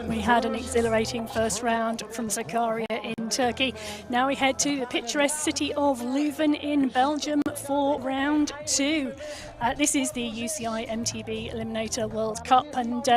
We had an exhilarating first round from Sakarya in Turkey. Now we head to the picturesque city of Leuven in Belgium for round 2. This is the UCI MTB Eliminator World Cup, and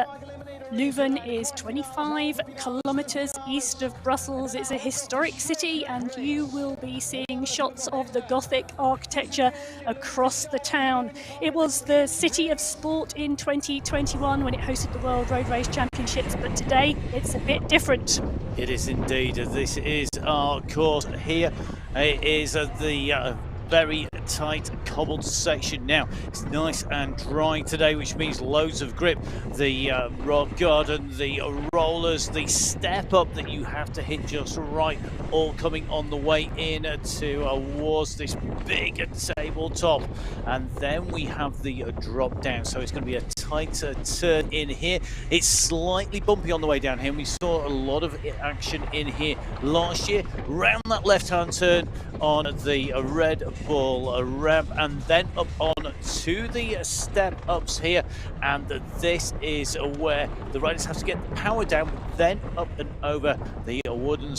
Leuven is 25 kilometres east of Brussels. It's a historic city, and you will be seeing shots of the Gothic architecture across the town. It was the City of Sport in 2021 when it hosted the World Road Race Championships, but today it's a bit different. It is indeed. This is our course here. It is the very tight cobbled section. Now it's nice and dry today, which means loads of grip. The rock garden, the rollers, the step up that you have to hit just right, all coming on the way in towards this big tabletop. And then we have the drop down, so it's going to be a tighter turn in here. It's slightly bumpy on the way down here, and we saw a lot of action in here last year. Round that left hand turn on the Red Bull ramp, and then up on to the step ups here, and this is where the riders have to get the power down, then up and over the wooden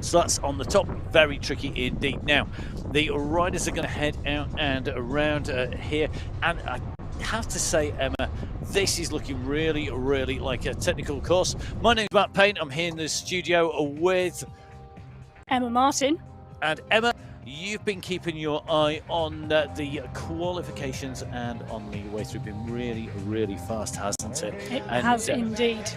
slats on the top. Very tricky indeed. Now the riders are going to head out and around here, and I have to say, Emma, this is looking really like a technical course. My name is Matt Payne. I'm here in the studio with Emma Martin. And Emma, you've been keeping your eye on the qualifications and on the way through. Been really fast, hasn't it? It has indeed.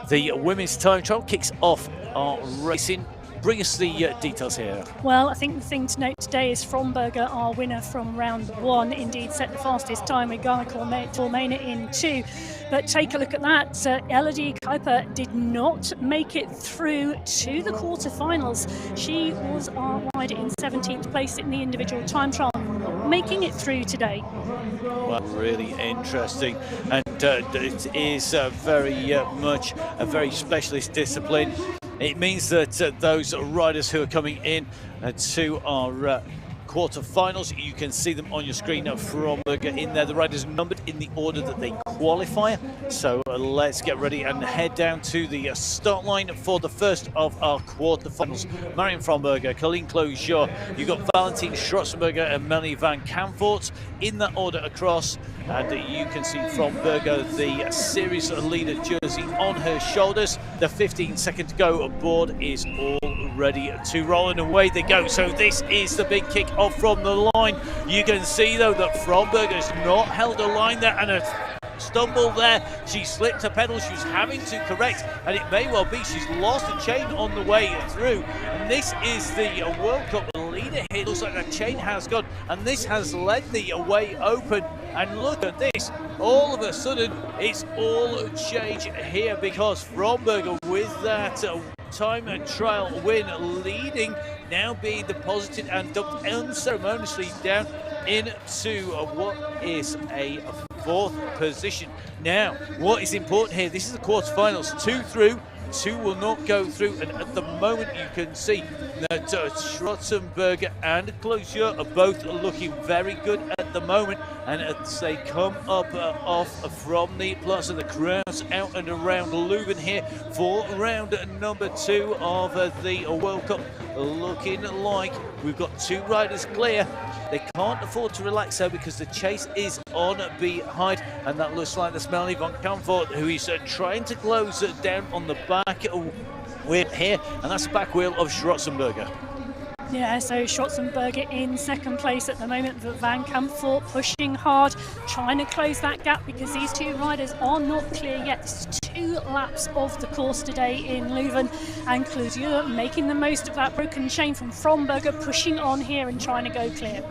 The women's time trial kicks off our racing. Bring us the details here. Well, I think the thing to note today is Fromberger, our winner from round 1, indeed set the fastest time with Ghana Tormena in 2. But take a look at that. Elodie Kuiper did not make it through to the quarterfinals. She was our rider in 17th place in the individual time trial, not making it through today. Well, really interesting, and it is very much a very specialist discipline. It means that those riders who are coming in to our quarterfinals, you can see them on your screen from in there. The riders numbered in the order that they qualify. So let's get ready and head down to the start line for the first of our quarterfinals. Marion Fromberger, Colleen Closure, you've got Valentine Schrotzenberger and Melanie Van Kamfort in that order across. And you can see Fromberger, the series leader jersey on her shoulders. The 15-second to go aboard is all ready to roll, and away they go. So this is the big kick off from the line. You can see though that Fromberger's not held a line there, and a stumble there. She slipped her pedal. She was having to correct, and it may well be she's lost a chain on the way through. And this is the World Cup leader here. Looks like the chain has gone, and this has led the way open. And look at this, all of a sudden it's all changed here, because Fromberger with that time and trial win leading, now being deposited and dumped unceremoniously down into what is a 4th position. Now, what is important here, this is the quarterfinals, 2 through, 2 will not go through, and at the moment you can see that Schrotzenberger and Closure are both looking very good at the moment, and as they come up off from the Plaza, the crowds out and around Leuven here for round number 2 of the World Cup, looking like we've got 2 riders clear. They can't afford to relax though, because the chase is on behind, and that looks like the Melanie Van Kamfort, who is trying to close down on the back wheel here, and that's the back wheel of Schrotzenberger. Yeah, so Schrotzenberger in 2nd place at the moment, but Van Kamfort pushing hard, trying to close that gap, because these 2 riders are not clear yet. It's 2 laps of the course today in Leuven, and Closure making the most of that broken chain from Fromberger, pushing on here and trying to go clear.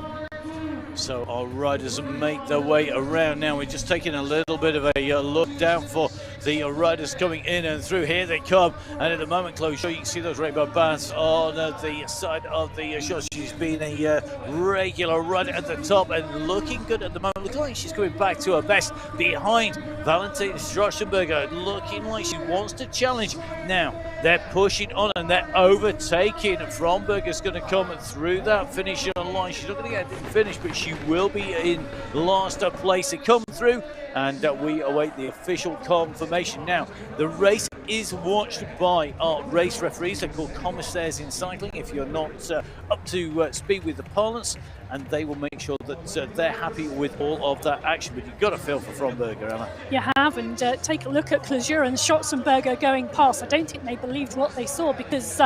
So our riders make their way around now. We're just taking a little bit of a look down for the riders coming in and through. Here they come, and at the moment, Closure, you can see those rainbow bands on the side of the shot. She's been a regular rider at the top and looking good at the moment. Looking like she's coming back to her best behind Valentine Schrotzenberger, looking like she wants to challenge. Now they're pushing on and they're overtaking. Fromberger's going to come through that finishing line. She's not going to get the finish, but she will be in last place to come through, and we await the official confirmation formation. Now, the race is watched by our race referees. They're called commissaires in cycling if you're not up to speed with the parlance, and they will make sure that they're happy with all of that action. But you've got to feel for Fromberger, Emma. You have, and take a look at Clausure and Schotzenberger going past. I don't think they believed what they saw, because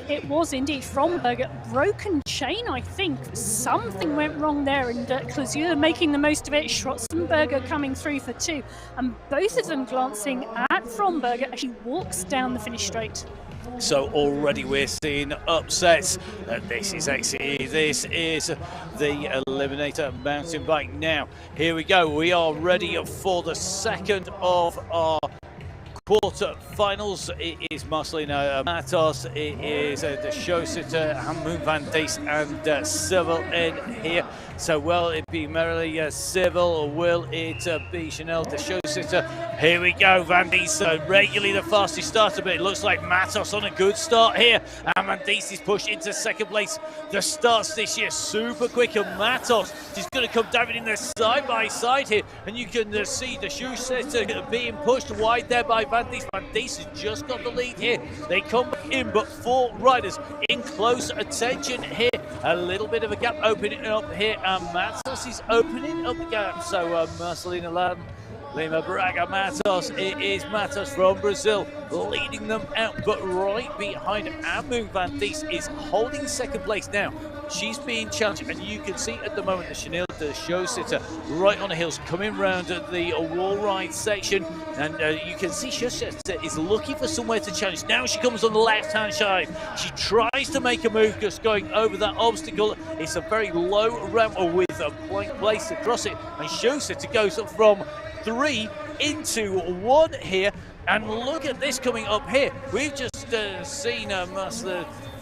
it was indeed Fromberger. Broken chain, I think. Something went wrong there, and Clausure making the most of it. Schotzenberger coming through for 2, and both of them glancing at Fromberger as he walks down the finish straight. So already we're seeing upsets. This is XCE. This is the Eliminator mountain bike. Now, here we go. We are ready for the second of our quarter-finals. It is Marcelina Matos, it is the show sitter Hammoon van Diest and Civil in here. So will it be merrily Civil, or will it be Chanel, the show sitter? Here we go, Van Diest regularly the fastest starter, but it looks like Matos on a good start here, and Van Diest is pushed into second place. The starts this year super quick, and Matos is going to come diving in there side by side here, and you can see the shoe sitter being pushed wide there by Van Diest. Van Diest has just got the lead here. They come back in, but 4 riders in close attention here. A little bit of a gap opening up here, and Matos is opening up the gap. So Marcelina Lima Braga Matos, it is Matos from Brazil leading them out, but right behind Hammoon van Diest is holding second place now. She's being challenged, and you can see at the moment that Chanel, the show sitter, right on the hills, coming round the wall ride section, and you can see show sitter is looking for somewhere to challenge. Now she comes on the left-hand side. She tries to make a move, just going over that obstacle. It's a very low ramp with a blank place to cross it, and show sitter goes up from 3 into 1 here, and look at this coming up here. We've just seen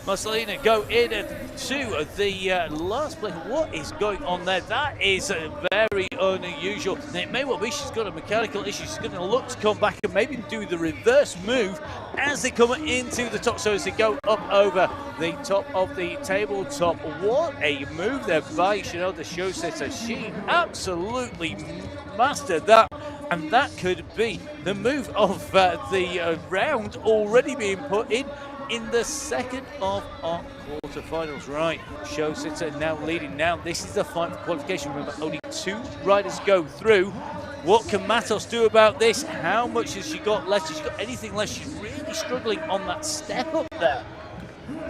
Marcelina go in to the last place. What is going on there? That is very unusual. And it may well be she's got a mechanical issue. She's going to look to come back and maybe do the reverse move as they come into the top. So as they go up over the top of the tabletop. What a move there by Chanel, the show sitter. She absolutely mastered that. And that could be the move of the round already being put in the second of our quarterfinals. Right, show sitter now leading. Now this is the fight for qualification. Remember, only 2 riders go through. What can Matos do about this? How much has she got left? Has she got anything left? She's really struggling on that step up there.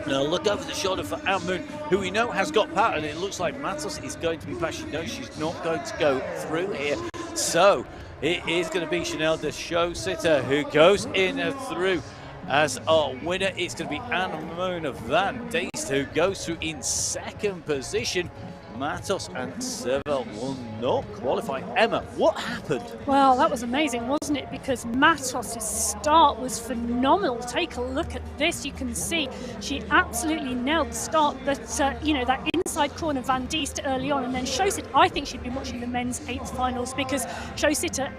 Now look over the shoulder for Hammoon, who we know has got power, and it looks like Matos is going to be past. She knows she's not going to go through here. So it is going to be Chanel, the show sitter, who goes in through. As our winner, it's going to be Hammoon van Diest, who goes through in second position. Matos and Civil will not qualify. Emma, what happened? Well, that was amazing, wasn't it? Because Matos' start was phenomenal. Take a look at this. You can see she absolutely nailed the start, but you know, that inside corner Van Diest early on, and then Showsitter. I think she'd been watching the men's 8th finals, because Showsitter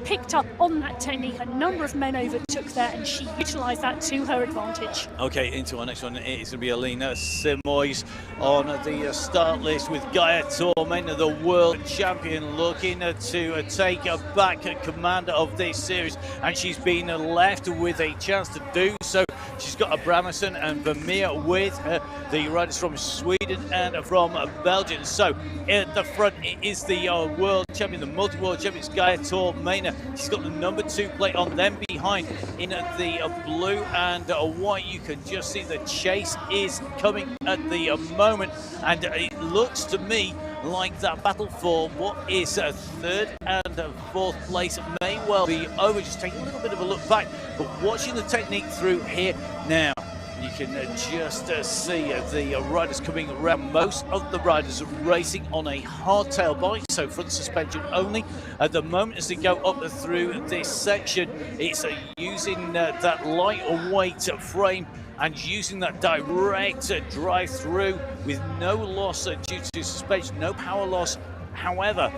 picked up on that technique. A number of men overtook there, and she utilised that to her advantage. Okay, into our next one. It is going to be Alina Simois on the start list, with Gaia Tormenta, the world champion, looking to take back command of this series, and she's been left with a chance to do so. She's got Abrahamson and Vermeer with her, the riders from Sweden and from Belgium. So at the front it is the world champion, the multi-world champion, Gaia Tormenta. She's got the number 2 plate on them behind in the blue and white. You can just see the chase is coming at the moment, and it looks to me like that battle for what is 3rd and 4th place may well be over. Just take a little bit of a look back, but watching the technique through here now, you can just see the riders coming around. Most of the riders are racing on a hardtail bike, so front suspension only. At the moment, as they go up through this section, it's using that lightweight frame and using that direct drive through with no loss due to suspension, no power loss. However,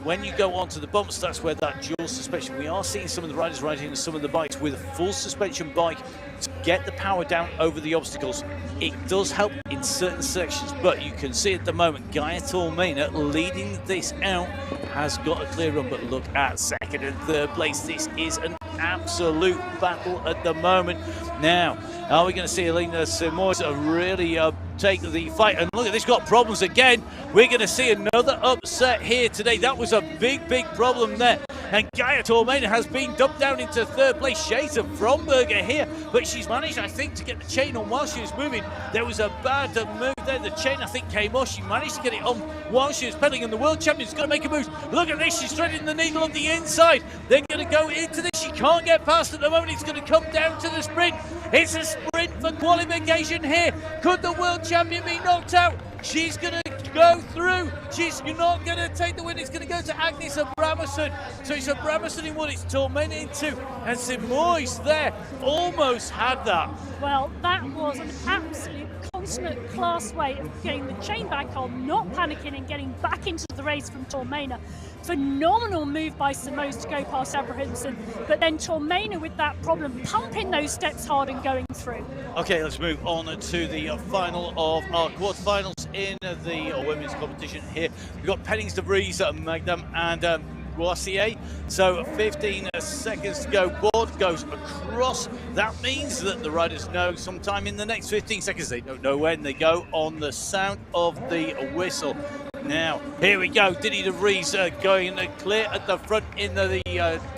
when you go onto the bumps, that's where that dual suspension. We are seeing some of the riders riding some of the bikes with a full suspension bike to get the power down over the obstacles. It does help in certain sections, but you can see at the moment Gaia Tormenta leading this out, has got a clear run, but look at 2nd and 3rd place. This is an absolute battle at the moment. Now, are we going to see Elina Simois really take the fight? And look at this, got problems again. We're going to see another upset here today. That was a big, big problem there. And Gaia Tormena has been dumped down into third place. Shades of Fromberger here, but she's managed, I think, to get the chain on while she was moving. There was a bad move there. The chain, I think, came off. She managed to get it on while she was pedaling, and the world champion's going to make a move. Look at this, she's threading the needle on the inside. They're going to go into this. She can't get past at the moment. It's going to come down to the sprint. It's a sprint for qualification here. Could the world champion be knocked out? She's going to go through. She's not going to take the win. It's going to go to Agnes Abramerson. So it's Abramerson in one, it's Tormena in two. And Simois there almost had that. Well, that was an absolute consummate class way of getting the chain back on, not panicking and getting back into the race from Tormena. Phenomenal move by Simois to go past Abrahamson, but then Tormena with that problem, pumping those steps hard and going through. Okay, let's move on to the final of our quarterfinals in the women's competition here. We've got Pennings, De Vries, Magdam and Boissier. So 15 seconds to go. Board goes across. That means that the riders know sometime in the next 15 seconds. They don't know when. They go on the sound of the whistle. Now, here we go. Didi De Vries going clear at the front in the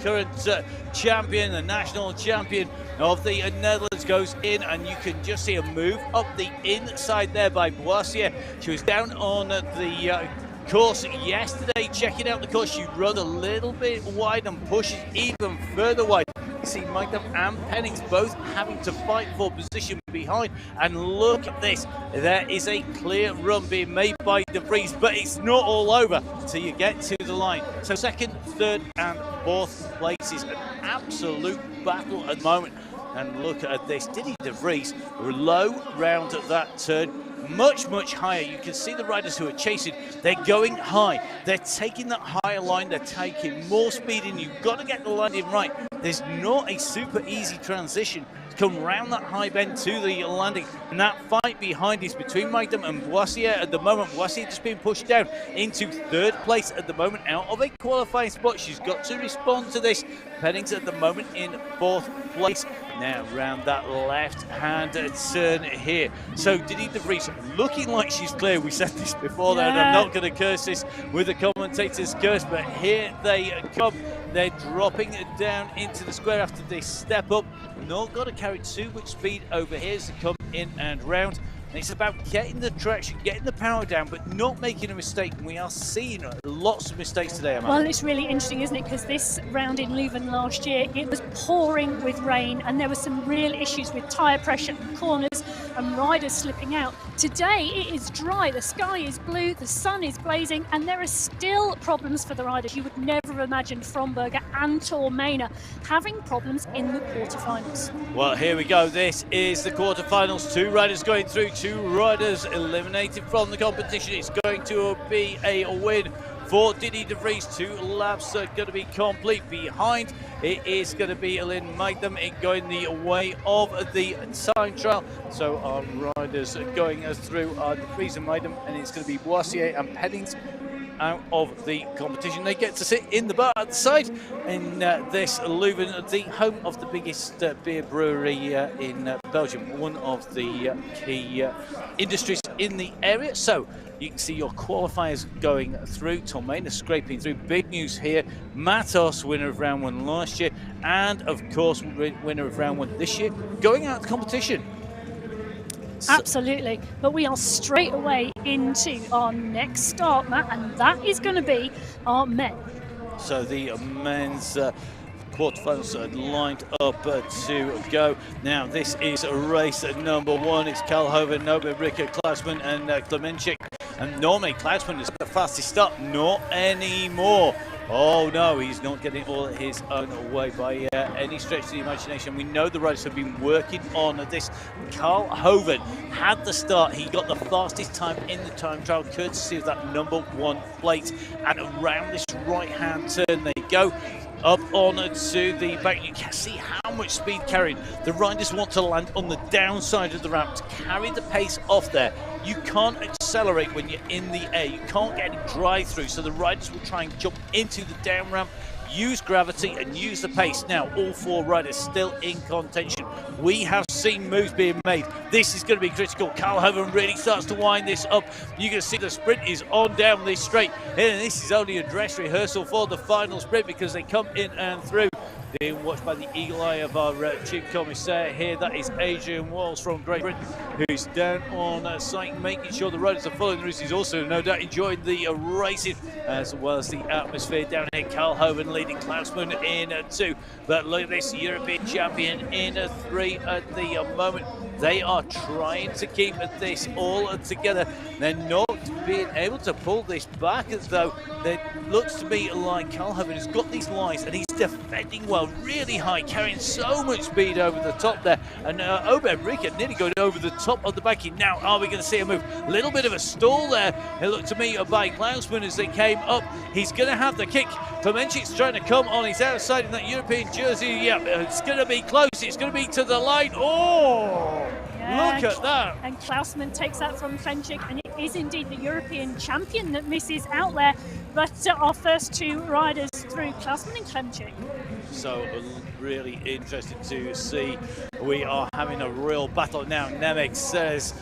current champion, the national champion of the Netherlands goes in, and you can just see a move up the inside there by Boissier. She was down on the course yesterday, checking out the course. She rode a little bit wide and pushes even further wide. You see Magdam and Pennings both having to fight for position behind, and look at this, there is a clear run being made by De Vries, but it's not all over until you get to the line. So second, third and fourth places, an absolute battle at the moment. And look at this, Didi De Vries, low round at that turn, much higher. You can see the riders who are chasing, they're going high, they're taking that higher line, they're taking more speed in. You've got to get the landing right. There's not a super easy transition to come round that high bend to the landing, and that fight behind is between Magdam and Boissier at the moment. Boissier just being pushed down into third place at the moment, out of a qualifying spot. She's got to respond to this. Pennings at the moment in fourth place. Now round that left-hand turn here. So Didi De Vries looking like she's clear. We said this before, yeah. And I'm not going to curse this with the commentator's curse, but here they come. They're dropping it down into the square after they step up. Not got to carry too much speed over here as they come in and round. And it's about getting the traction, getting the power down, but not making a mistake. And we are seeing lots of mistakes today, Amanda. Well, it's really interesting, isn't it? Because this round in Leuven last year, it was pouring with rain, and there were some real issues with tyre pressure and corners and riders slipping out. Today, it is dry. The sky is blue, the sun is blazing, and there are still problems for the riders. You would never have imagined Fromberger and Tormena having problems in the quarterfinals. Well, here we go. This is the quarterfinals. Two riders going through. Two riders eliminated from the competition. It's going to be a win for Didi De Vries. 2 laps are going to be complete. Behind it is going to be Elin Magdam going the way of the time trial. So our riders going through are De Vries and Magdam, and it's going to be Boissier and Pennings out of the competition. They get to sit in the bar at the side in this Leuven, the home of the biggest beer brewery in Belgium, one of the key industries in the area. So you can see your qualifiers going through. Tormena scraping through. Big news here. Matos, winner of round 1 last year, and of course winner of round 1 this year, going out of the competition. Absolutely, but we are straight away into our next start, Matt, and that is going to be our men. So the men's quarterfinals are lined up to go. Now this is race number 1. It's Kalhoven, Nobe, Ricker, Klausman and Klemenchik. And normally Klausman is the fastest start, not anymore. Oh no, he's not getting all his own way by any stretch of the imagination. We know the riders have been working on this. Carl Hoven had the start. He got the fastest time in the time trial, courtesy of that number 1 plate. And around this right-hand turn they go. Up on to the back, you can see how much speed carrying. The riders want to land on the downside of the ramp to carry the pace off there. You can't accelerate when you're in the air. You can't get any drive through, so the riders will try and jump into the down ramp, use gravity and use the pace. Now, all 4 riders still in contention. We have seen moves being made. This is going to be critical. Carl really starts to wind this up. You can see the sprint is on down this straight. And this is only a dress rehearsal for the final sprint because they come in and through. Being watched by the eagle eye of our chief commissaire here. That is Adrian Walls from Great Britain, who's down on site making sure the riders are following the route. He's also no doubt enjoying the racing as well as the atmosphere down here. Carl Hoven leading Klausman in 2. But look at this, European champion in 3 at the moment. They are trying to keep this all together. They're not being able to pull this back, as though it looks to me like Carl Hoven has got these lines and he's defending well, really high, carrying so much speed over the top there. And Obed Rickett nearly going over the top of the backing. Now, are we going to see a move? A little bit of a stall there. It looked to me by Klausman as they came up. He's going to have the kick. Klemenchik's trying to come on his outside in that European jersey. Yeah, it's going to be close. It's going to be to the line. Oh! Yeah, look at that. And Klausman takes that from Klemenchik, and it is indeed the European champion that misses out there. But our first 2 riders through, Klausman and Klemenchik. So really interesting to see. We are having a real battle now. Nemec says,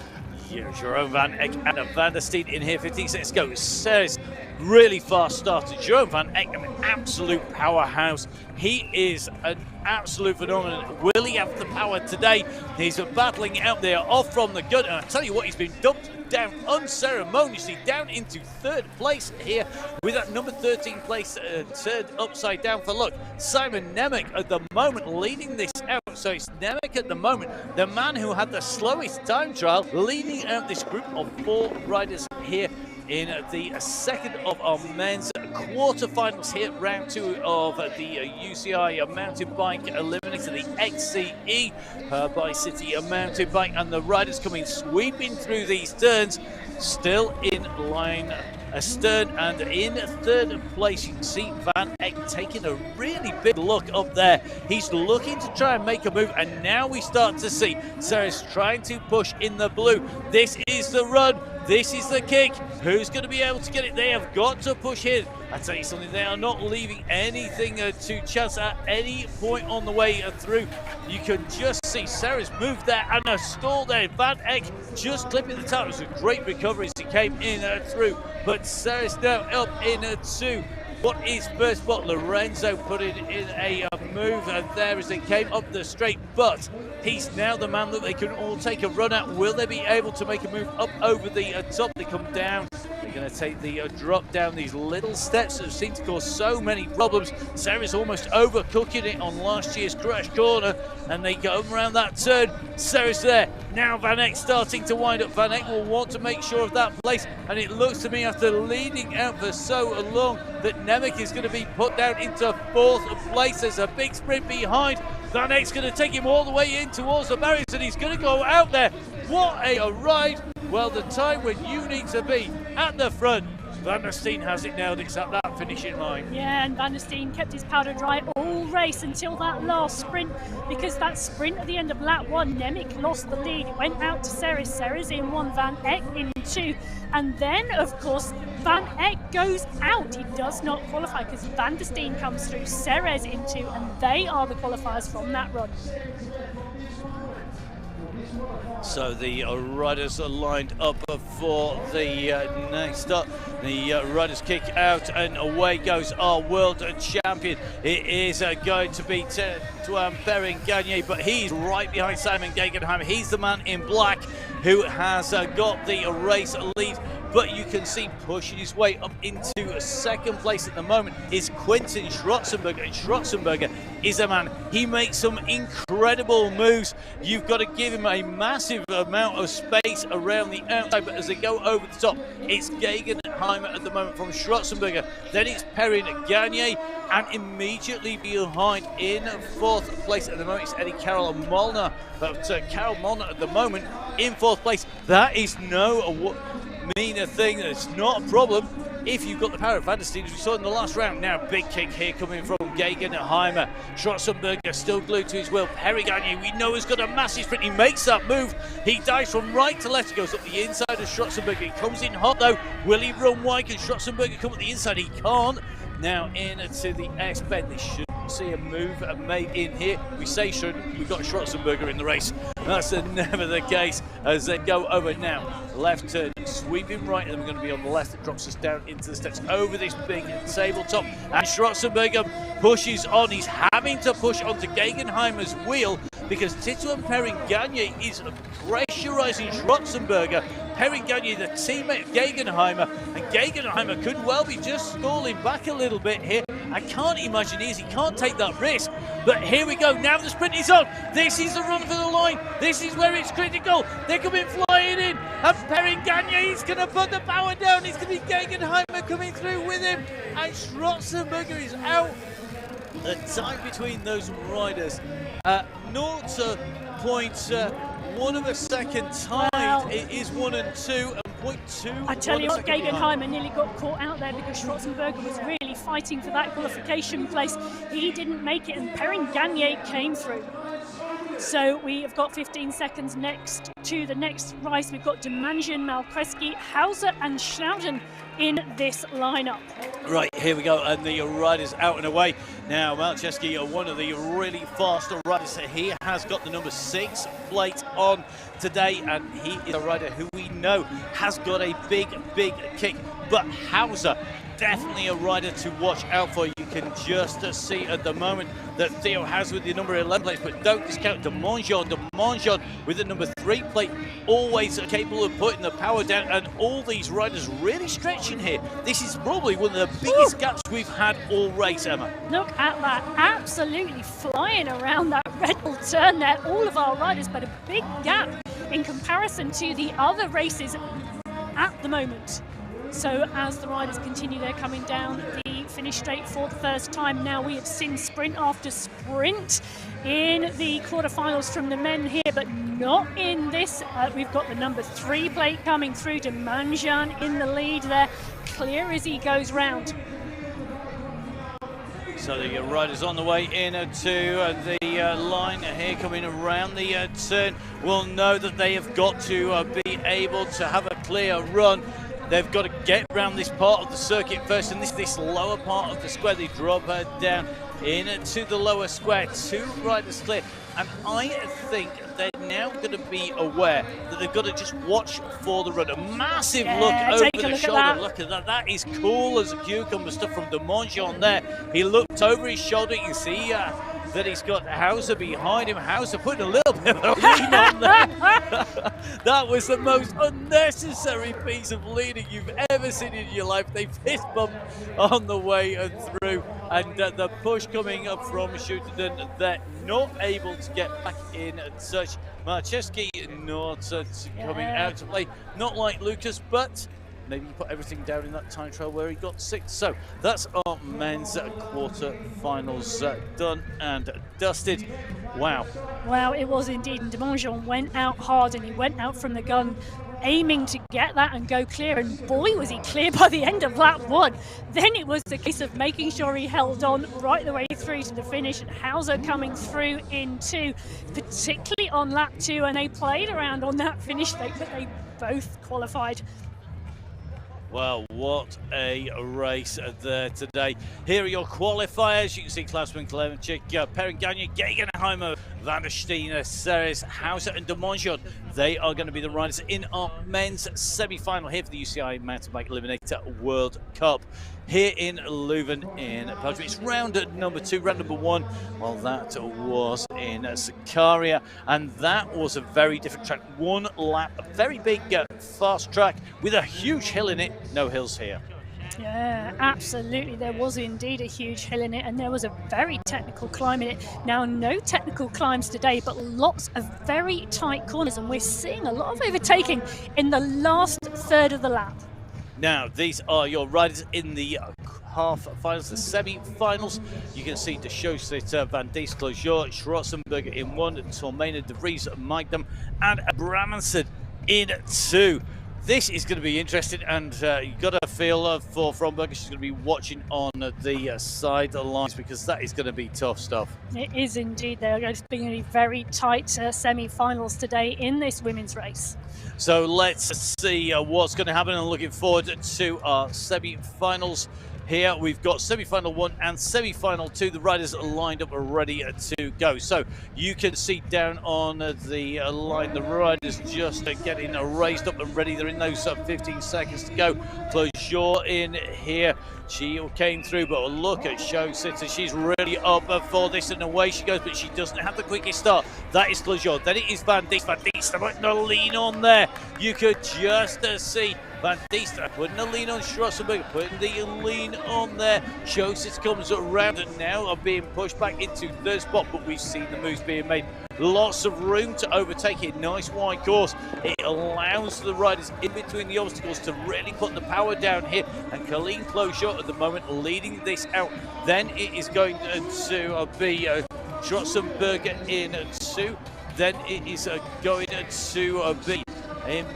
Jerome Van Eck and Van der Steen in here. 15 seconds go. Says really fast starter. Jerome Van Eck, an absolute powerhouse. He is an absolute phenomenon. Will he have the power today? He's battling out there off from the gun. And I tell you what, he's been dumped down unceremoniously down into 3rd place here with that number 13 place turned upside down for luck. Simon Nemec at the moment leading this out. So it's Nemec at the moment, the man who had the slowest time trial, leading out this group of 4 riders here in the second of our men's quarterfinals here, round 2 of the UCI mountain bike eliminator, the XCE by City Mountain Bike, and the riders coming sweeping through these turns, still in line astern, and in 3rd place you can see Van Eck taking a really big look up there. He's looking to try and make a move, and now we start to see Sarah's trying to push in the blue. This is the run. This is the kick. Who's going to be able to get it? They have got to push in. I tell you something, they are not leaving anything to chance at any point on the way through. You can just see Sarah's move there and a stall there. Van Eck just clipping the top. It was a great recovery as he came in through. But Sarah's now up in 2. What is first spot? Lorenzo put it in a move there as they came up the straight, but he's now the man that they can all take a run at. Will they be able to make a move up over the top? They come down. They're going to take the drop down these little steps that seem to cause so many problems. Sarah's almost overcooking it on last year's crash corner, and they go around that turn. Sarah's there. Now Van Eck starting to wind up. Van Eck will want to make sure of that place, and it looks to me after leading out for so long that Nemec is going to be put down into 4th place. There's a big sprint behind. Van Eck's going to take him all the way in towards the barriers, and he's going to go out there. What a ride. Well, the time when you need to be at the front. Van der Steen has it nailed. It's at that finishing line. Yeah, and Van der Steen kept his powder dry all race until that last sprint, because that sprint at the end of lap 1, Nemec lost the lead. It went out to Ceres. Ceres in 1, Van Eck in 2. And then, of course, Van Eck goes out. He does not qualify because Van der Steen comes through, Ceres in 2, and they are the qualifiers from that run. So the riders are lined up for the next up. The riders kick out, and away goes our world champion. It is going to be Perrin-Ganier, but he's right behind Simon Gegenheimer. He's the man in black who has got the race lead. But you can see pushing his way up into 2nd place at the moment is Quentin Schrotzenberger. And Schrotzenberger is a man, he makes some incredible moves. You've got to give him a massive amount of space around the outside, but as they go over the top, it's Gegenheimer at the moment from Schrotzenberger. Then it's Perrin-Ganier, and immediately behind in 4th place at the moment, it's Eddie Carroll and Molnar. But Carroll Molnar at the moment in 4th place. That is no mean a thing. It's not a problem if you've got the power of Van der Steen, as we saw in the last round. Now big kick here coming from Gegenheimer. Schrotzenberger still glued to his wheel. Perrin-Ganier, we know, has got a massive sprint. He makes that move. He dives from right to left. He goes up the inside of Schrotzenberger. He comes in hot though. Will he run wide? Can Schrotzenberger come up the inside? He can't. Now into the X bend. They shouldn't see a move made in here. We say shouldn't. We've got Schwarzenberger in the race. That's never the case as they go over now. Left turn, sweeping right, and then we're going to be on the left. It drops us down into the steps over this big tabletop. And Schwarzenberger pushes on. He's having to push onto Gegenheimer's wheel because Tito and Perrin-Ganier is pressurizing Schwarzenberger. Perrin-Ganier, the teammate of Gegenheimer, and Gegenheimer could well be just stalling back a little bit here. I can't imagine he can't take that risk. But here we go, now the sprint is on. This is the run for the line. This is where it's critical. They're coming flying in, and Perrin-Ganier is going to put the power down. It's going to be Gegenheimer coming through with him, and Schwarzenberger is out. The time between those riders, 0.1 of a second tied. Wow. It is 1 and 2, and 0.2. I tell you what, Gegenheimer nearly got caught out there because Schwarzenberger was really fighting for that qualification place. He didn't make it, and Perrin-Ganier came through. So we have got 15 seconds next to the next race. We've got Demanjian, Malkreski, Hauser and Schnauden in this lineup. Right, here we go, and the riders out and away. Now, Malkreski, one of the really faster riders. He has got the number 6 plate on today, and he is a rider who we know has got a big kick. But Hauser, definitely a rider to watch out for. You can just see at the moment that Theo has with the number 11 plate, but don't discount Demanjian. Demanjian with the number 3 plate, always capable of putting the power down, and all these riders really stretching here. This is probably one of the biggest gaps we've had all race, Emma. Look at that, absolutely flying around that red bull turn there. All of our riders, but a big gap in comparison to the other races at the moment. So as the riders continue, they're coming down the finish straight for the first time. Now we have seen sprint after sprint in the quarterfinals from the men here, but not in this. We've got the number 3 plate coming through. Demanjian in the lead there, clear as he goes round. So the riders on the way in to the line here, coming around the turn, will know that they have got to be able to have a clear run. They've got to get around this part of the circuit first, and this lower part of the square. They drop her down into the lower square. 2 riders clear, and I think they're now going to be aware that they've got to just watch for the run. A massive look over the shoulder. Look at that. That is cool as a cucumber stuff from Demanjian there. He looked over his shoulder. You can see that he's got Hauser behind him. Hauser putting a little bit of a lean on there. That was the most unnecessary piece of leading you've ever seen in your life. They fist bumped on the way through, and the push coming up from Schutenden, they're not able to get back in touch. Malkreski not coming out to play, not like Lucas, but maybe he put everything down in that time trial where he got 6th. So that's our men's quarterfinals done and dusted. Wow. Wow, it was indeed. And Demanjian went out hard, and he went out from the gun aiming to get that and go clear, and boy was he clear by the end of lap 1. Then it was the case of making sure he held on right the way through to the finish, and Hauser coming through in 2, particularly on lap 2, and they played around on that finish straight, but they both qualified. Well, what a race there today. Here are your qualifiers. You can see Klausman, Klemenchik, Perrin-Ganier, Gegenheimer, Van der Steen, Ceres, Hauser and Demanjian. They are going to be the riders in our men's semi-final here for the UCI Mountainbike Eliminator World Cup here in Leuven in Belgium. It's round number 2, round number 1. Well, that was in Sakaria, and that was a very different track. 1 lap, a very big fast track with a huge hill in it. No hills here. Yeah, absolutely. There was indeed a huge hill in it, and there was a very technical climb in it. Now, no technical climbs today, but lots of very tight corners, and we're seeing a lot of overtaking in the last third of the lap. Now, these are your riders in the half-finals, the semi-finals. You can see De Schoossit, Van Diestel, Schwarzenberger in 1, Tormena, De Vries, Magnum, and Brammensen in 2. This is going to be interesting, and you've got to feel for Fromberger. She's going to be watching on the sidelines, because that is going to be tough stuff. It is indeed. There are going to be very tight semi-finals today in this women's race. So let's see what's going to happen. I'm looking forward to our semi-finals. here. We've got semi-final 1 and semi-final 2. The riders are lined up ready to go. So you can see down on the line, the riders just getting raised up and ready. They're in those 15 seconds to go. Closure in here. She came through, but look at Show Sitter. She's really up for this, and away she goes, but she doesn't have the quickest start. That is Closure. Then it is Van Diest. Van Diest putting a lean on there. You could just see Van Diest putting a lean on Strassenberg, putting the lean on there. Show Sitter comes around and now are being pushed back into third spot, but we've seen the moves being made. Lots of room to overtake it. Nice wide course. It allows the riders in between the obstacles to really put the power down here. And Colleen Closure at the moment leading this out. Then it is going to be Strassenberg in 2. Then it is going to be in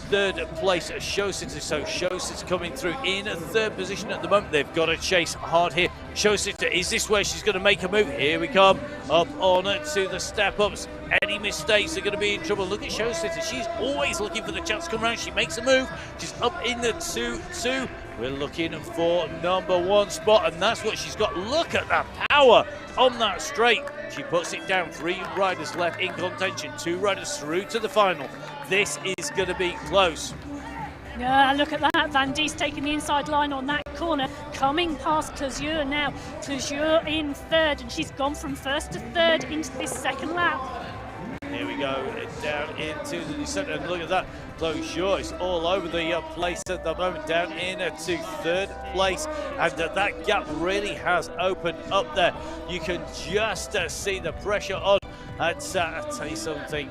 third place Show Sitter. So Show Sitter coming through in third position at the moment. They've got to chase hard here. Show Sitter, is this where she's going to make a move? Here we come up on to the step ups. Any mistakes are going to be in trouble. Look at Show Sitter. She's always looking for the chance to come around. She makes a move. She's up in the 2-2. We're looking for number 1 spot, and that's what she's got. Look at that power on that straight. She puts it down. 3 riders left in contention. 2 riders through to the final. This is going to be close. Yeah, look at that. Van Diest taking the inside line on that corner, coming past Closure now. Closure in third, and she's gone from first to third into this second lap. Here we go, down into the descent, and look at that. Closure is all over the place at the moment, down into third place, and that gap really has opened up there. You can just see the pressure on. I'll tell you something,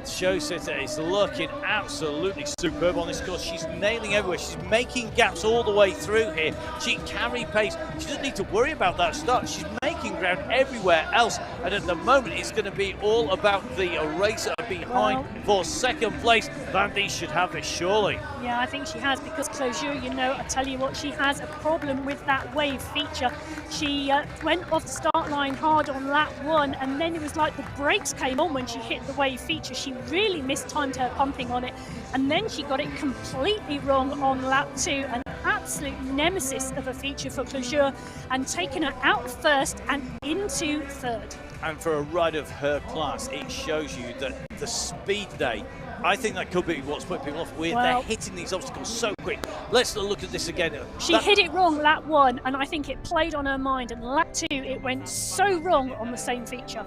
Show Sitter is looking absolutely superb on this course. She's nailing everywhere. She's making gaps all the way through here. She can carry pace. She doesn't need to worry about that start. She's making ground everywhere else. And at the moment, it's going to be all about the racer behind for second place. Van Diest should have this, surely. Yeah, I think she has, because Closure, I tell you what, she has a problem with that wave feature. She went off the start line hard on lap 1, and then it was like the brakes came on when she hit the wave feature. She really mistimed her pumping on it, and then she got it completely wrong on lap 2. An absolute nemesis of a feature for Closure, and taken her out first and into third. And for a rider of her class, it shows you that the speed day, I think that could be what's putting people off. They're hitting these obstacles so quick. Let's look at this again. She hit it wrong lap 1, and I think it played on her mind. And lap 2, it went so wrong on the same feature.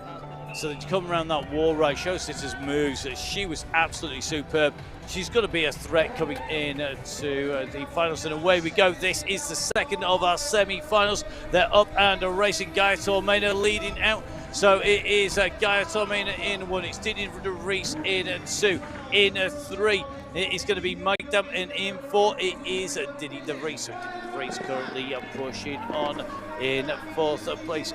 So to come around that wall right, Show Sitter's moves, she was absolutely superb. She's going to be a threat coming in to the finals, and away we go. This is the second of our semi-finals. They're up and racing. Gaia Tormena leading out. So it is Gaia Tormena in 1. It's Didi de Vries in 2. In 3, it is going to be Mike Dam, and in 4, it is Didi de Vries. So Didi de Vries currently pushing on in 4th place.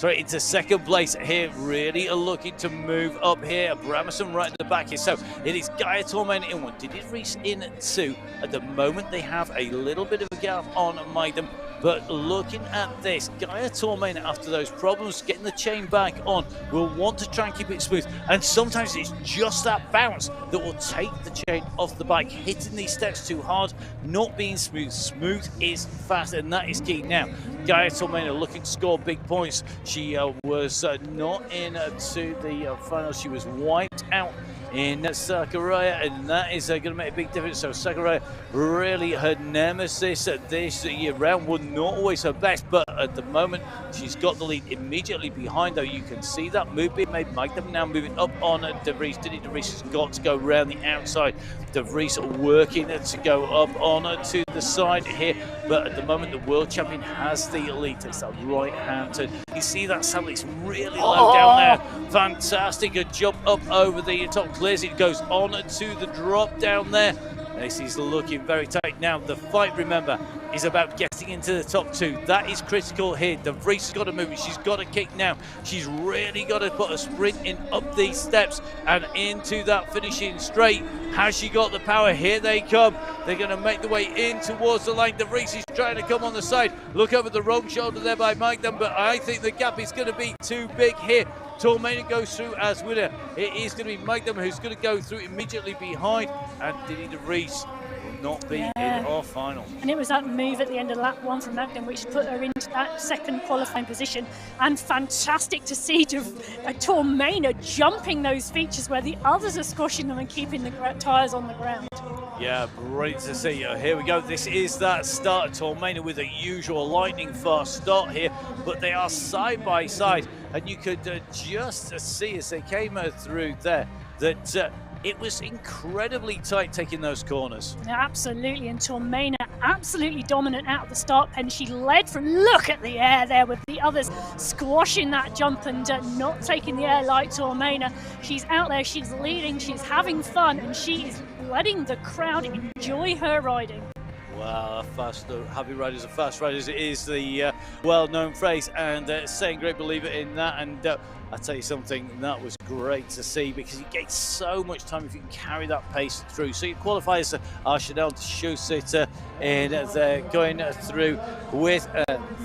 Into second place here, really looking to move up here. Bramerson right at the back here. So it is Gaia Tormena in 1, Didi de Vries in 2. At the moment, they have a little bit of a gap on Maidem. But looking at this, Gaia Tormena, after those problems getting the chain back on, will want to try and keep it smooth. And sometimes it's just that bounce that will take the chain off the bike. Hitting these steps too hard, not being smooth. Smooth is fast, and that is key. Now, Gaia Tormena looking to score big points. She was not in to the finals. She was wiped out in Sakurai, and that is going to make a big difference. So Sakurai, really her nemesis this year round, was not always her best, but at the moment she's got the lead immediately behind, though. You can see that move being made. Mike them now moving up on De Vries. Didi de Vries has got to go around the outside. De Vries working to go up on to the side here, but at the moment the world champion has the lead. Takes that right hand turn. You see that saddle, it's really low down there. Fantastic, a jump up over the top, clears it, goes on to the drop down there. This is looking very tight. Now the fight, remember, is about getting into the top 2. That is critical here. De Vries has got to move it. She's got to kick now. She's really got to put a sprint in up these steps and into that finishing straight. Has she got the power? Here they come. They're going to make the way in towards the line. De Vries is trying to come on the side. Look over the wrong shoulder there by Mike Dunn, but I think the gap is going to be too big here. Tormena goes through as winner. It is going to be Mike Dunn who's going to go through immediately behind, and Didi de Vries not be in our final. And it was that move at the end of lap 1 from Magden which put her into that second qualifying position. And fantastic to see Tormena jumping those features where the others are squashing them and keeping the tyres on the ground. Yeah, brilliant to see. Here we go. This is that start. Tormena with a usual lightning fast start here, but they are side by side, and you could just see as they came through there that it was incredibly tight taking those corners. Yeah, absolutely, and Tormena absolutely dominant out of the start pen. She led from, look at the air there with the others squashing that jump and not taking the air like Tormena. She's out there, she's leading, she's having fun, and she is letting the crowd enjoy her riding. Well, happy riders are fast riders. It is the well-known phrase, and saying great believer in that. And I'll tell you something, that was great to see because you get so much time if you can carry that pace through. So your qualifiers are Chanel de Chaussette in there going through with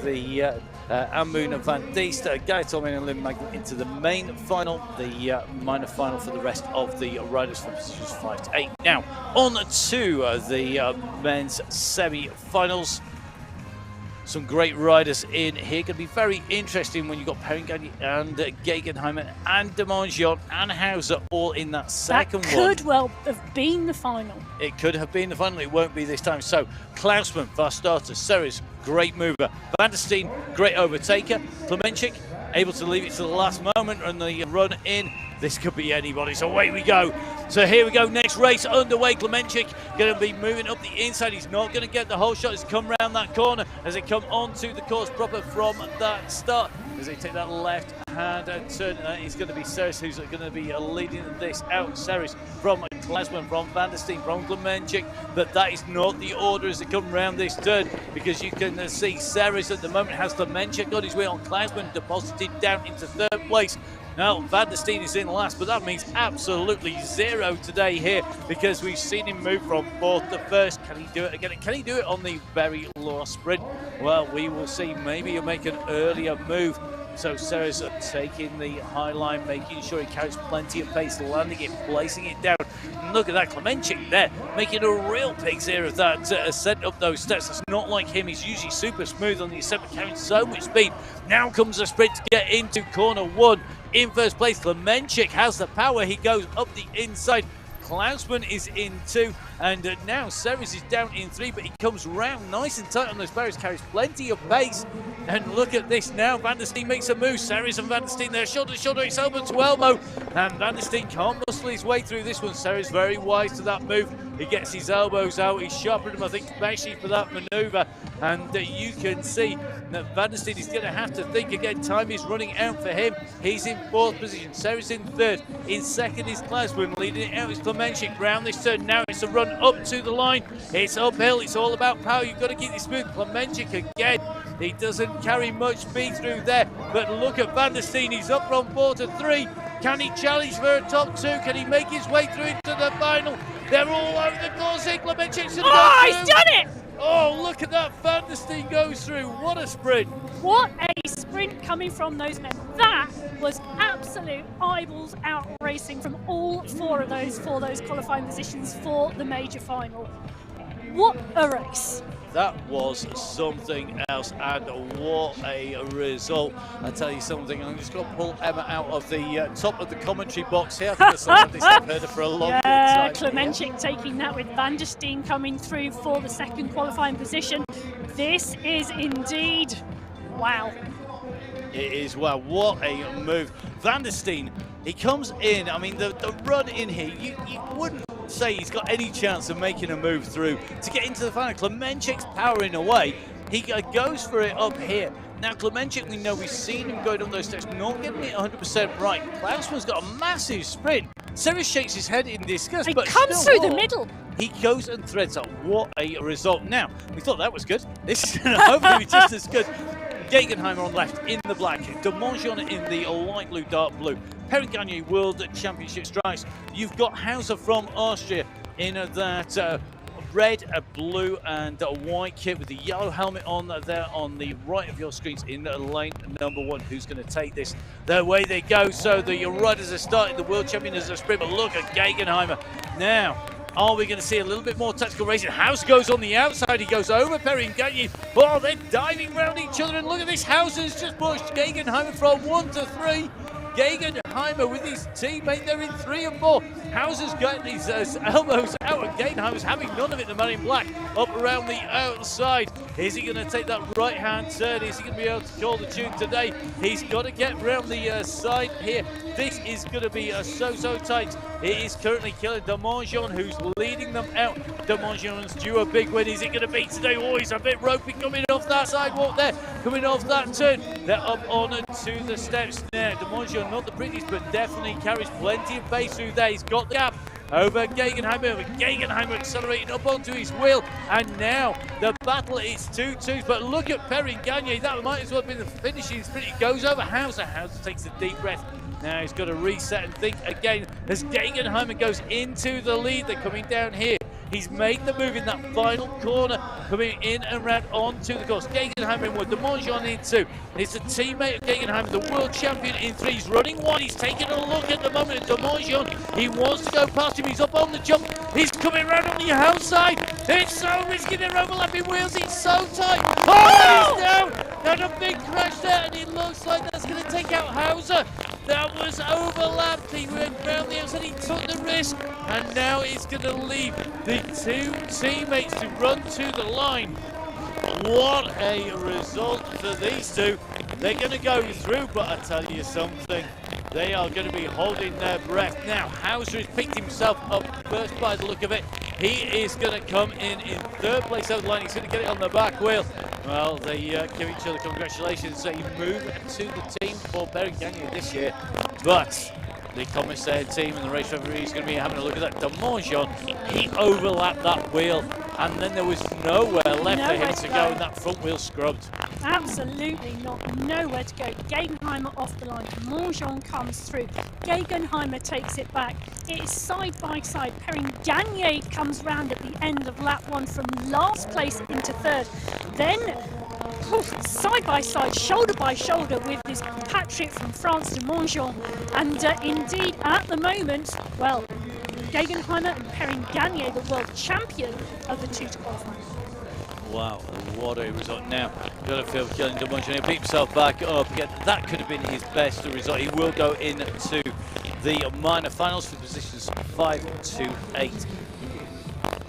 the Amboon Van Diest, Guy Tormena and Leuven into the main final, the minor final for the rest of the riders from positions 5 to 8. Now, on to the men's semi-finals. Some great riders in here. Going to be very interesting when you've got Perrin-Ganier and Gegenheimer and De Mongeon and Hauser all in that second one. That could well have been the final. It could have been the final. It won't be this time. So, Klausman, fast starter. Ceres, great mover. Van der Steen, great overtaker. Klemenchik, able to leave it to the last moment and the run in. This could be anybody, so away we go. So here we go, next race underway. Klemenchik going to be moving up the inside. He's not going to get the whole shot as he come around that corner, as they come onto the course proper from that start. As they take that left-hand turn, it's going to be Ceres who's going to be leading this out. Ceres from Klausman, from Van der Steen, from Klemenchik, but that is not the order as they come around this turn, because you can see Ceres at the moment has Klemenchik on his way on. Klausman deposited down into third place. Now, Van der Steen is in last, but that means absolutely zero today here because we've seen him move from fourth to first. Can he do it again? Can he do it on the very last sprint? Well, we will see. Maybe he'll make an earlier move. So Ceres taking the high line, making sure he carries plenty of pace, landing it, placing it down. And look at that, Klemenchik there, making a real pig's ear of that ascent up those steps. It's not like him, he's usually super smooth on the ascent, but carrying so much speed. Now comes the sprint to get into corner one. In first place, Klemenchik has the power, he goes up the inside. Klausman is in 2, and now Ceres is down in 3, but he comes round nice and tight on those barriers, carries plenty of pace. And look at this now, Van der Steen makes a move. Ceres and Van der Steen there, shoulder to shoulder, it's elbow to elbow, and Van der Steen can't muscle his way through this one. Ceres very wise to that move. He gets his elbows out, he's sharpened them, I think, especially for that manoeuvre. And you can see that Van der Steen is going to have to think again. Time is running out for him. He's in 4th position, Ceres in 3rd. In 2nd is Klausman, leading it out is Klemenchik. Round this turn, now it's a run up to the line. It's uphill, it's all about power. You've got to keep this smooth. Klemenchik again. He doesn't carry much speed through there, but look at Van der Steen. He's up from 4 to 3. Can he challenge for a top 2? Can he make his way through into the final? They're all over the course here. Klemenchik's going to go through. He's done it! Oh, look at that. Van der Steen goes through. What a sprint. What a sprint coming from those men. That was absolute eyeballs out racing from all 4 of those for those qualifying positions for the major final. What a race. That was something else, and what a result. I tell you something, I'm just going to pull Emma out of the top of the commentary box here. I think that's something I've heard her for a long time. Yeah, Klemenchik taking that with Van der Steen coming through for the second qualifying position. This is indeed, wow. It is, wow, what a move. Van der Steen, he comes in, I mean, the run in here, you wouldn't say he's got any chance of making a move through to get into the final. Klemenchik's powering away. He goes for it up here. Now, Klemenchik, we know we've seen him going up those steps, not getting it 100% right. Klausman's got a massive sprint. Ceres shakes his head in disgust, He but comes through the middle. He goes and threads up. What a result. Now, we thought that was good. This is going to hopefully be just as good. Gegenheimer on left in the black, De Mongeon in the light blue, dark blue. Perrin-Ganier World Championship stripes. You've got Hauser from Austria in that red, blue and white kit with the yellow helmet on there on the right of your screens in lane number 1. Who's going to take this? The way they go. So the riders are starting the World Champion as a sprint, but look at Gegenheimer. Now, Are we going to see a little bit more tactical racing? House goes on the outside. He goes over Perrin-Ganier. Oh, they're diving around each other. And look at this. House has just pushed Gegenheimer from 1 to 3. Gegenheimer with his teammate, they're in 3 and 4. Hauser's got his elbows out, and Gegenheimer's having none of it. The man in black up around the outside. Is he going to take that right-hand turn? Is he going to be able to call the tune today? He's got to get round the side here. This is going to be so tight. It is currently killing Demangeon, who's leading them out. Demangeon's due a big win. Is it going to be today? Oh, he's a bit ropey coming off that sidewalk there, coming off that turn. They're up on to the steps now. Demangeon, not the prettiest, but definitely carries plenty of pace through there. He's got the gap over Gegenheimer. Gegenheimer accelerating up onto his wheel, and now the battle is 2-2. But look at Perrin-Ganier. That might as well have been the finishing sprint. He goes over Hauser. Hauser takes a deep breath. Now he's got to reset and think again as Gegenheimer goes into the lead. They're coming down here. He's made the move in that final corner, coming in and round onto the course. Gegenheimer in 1, Demangeon in 2. It's a teammate of Gegenheimer, the world champion in 3. He's running 1. He's taking a look at the moment at Demangeon. He wants to go past him. He's up on the jump. He's coming round on the outside. It's so risky. They're overlapping wheels. It's so tight. Oh, he's down. Got a big crash there, and it looks like that's going to take out Hauser. That was overlapped. He went round the outside. He took the risk, and now it's going to leave the 2 teammates to run to the line. What a result for these 2. They're going to go through, but I tell you something, they are going to be holding their breath. Now, Hauser has picked himself up first by the look of it. He is going to come in 3rd place over the line. He's going to get it on the back wheel. Well, they give each other congratulations. They move to the team for Perrin-Ganier this year. But the commissaire team and the race referee is going to be having a look at that. Demangeon, he overlapped that wheel, and then there was nowhere left for him to go, and that front wheel scrubbed. Absolutely not. Nowhere to go. Gegenheimer off the line. Demangeon comes through. Gegenheimer takes it back. It's side by side. Perrin-Ganier comes round at the end of lap 1 from last place into 3rd. Then side by side, shoulder by shoulder with this Patrick from France, Demangeon. And indeed, at the moment, well, Gegenheimer and Perrin-Ganier, the world champion of the 2 to qualify. Wow, what a result. Now, got to feel killing Demangeon. He beat himself back up again. That could have been his best result. He will go into the minor finals for positions 5 to 8.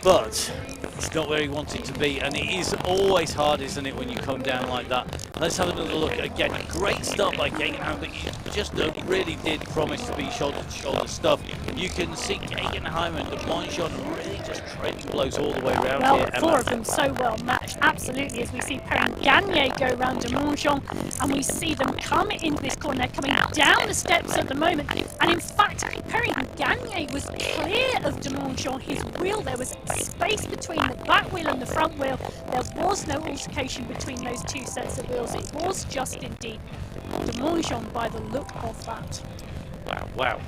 But it's not where he wanted to be, and it is always hard, isn't it, when you come down like that. Let's have another look again. Great start by Gegenheimer, but he just really did promise to be shoulder-to-shoulder stuff. You can see Gegenheimer and Demangeon really just trading blows all the way around here. Well, 4 of them so well matched, absolutely, as we see Perrin-Ganier go round Demangeon, and we see them come into this corner. They're coming down the steps at the moment, and in fact, Perrin-Ganier was clear of Demangeon. His wheel, there was space between the back wheel and the front wheel. There was no altercation between those 2 sets of wheels. It was just indeed Demangeon by the look of that. Wow.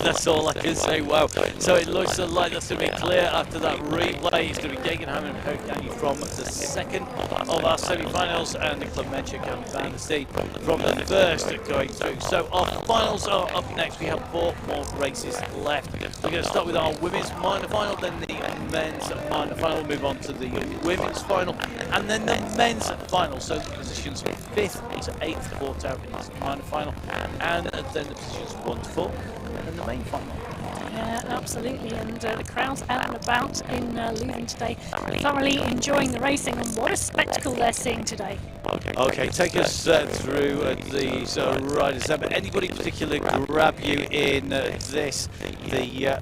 That's all I can say, wow. So it looks like that's going to be clear after that replay. It's going to be Gegenheimer and Perrin-Ganier from the 2nd of our semi-finals, and the Clemenchik and Van der Steen from the 1st going through. So our finals are up next. We have 4 more races left. We're going to start with our women's minor final, then the men's minor final. We'll move on to the women's final, and then the men's final. So the positions 5th to 8th fought out in this minor final, and then the positions 1 to 4, and then the main final. Yeah, absolutely, and the crowd's out and about in Leuven today, thoroughly enjoying the racing, and what a spectacle they're seeing today. Okay, take us through these riders. Anybody particularly grab you in this, the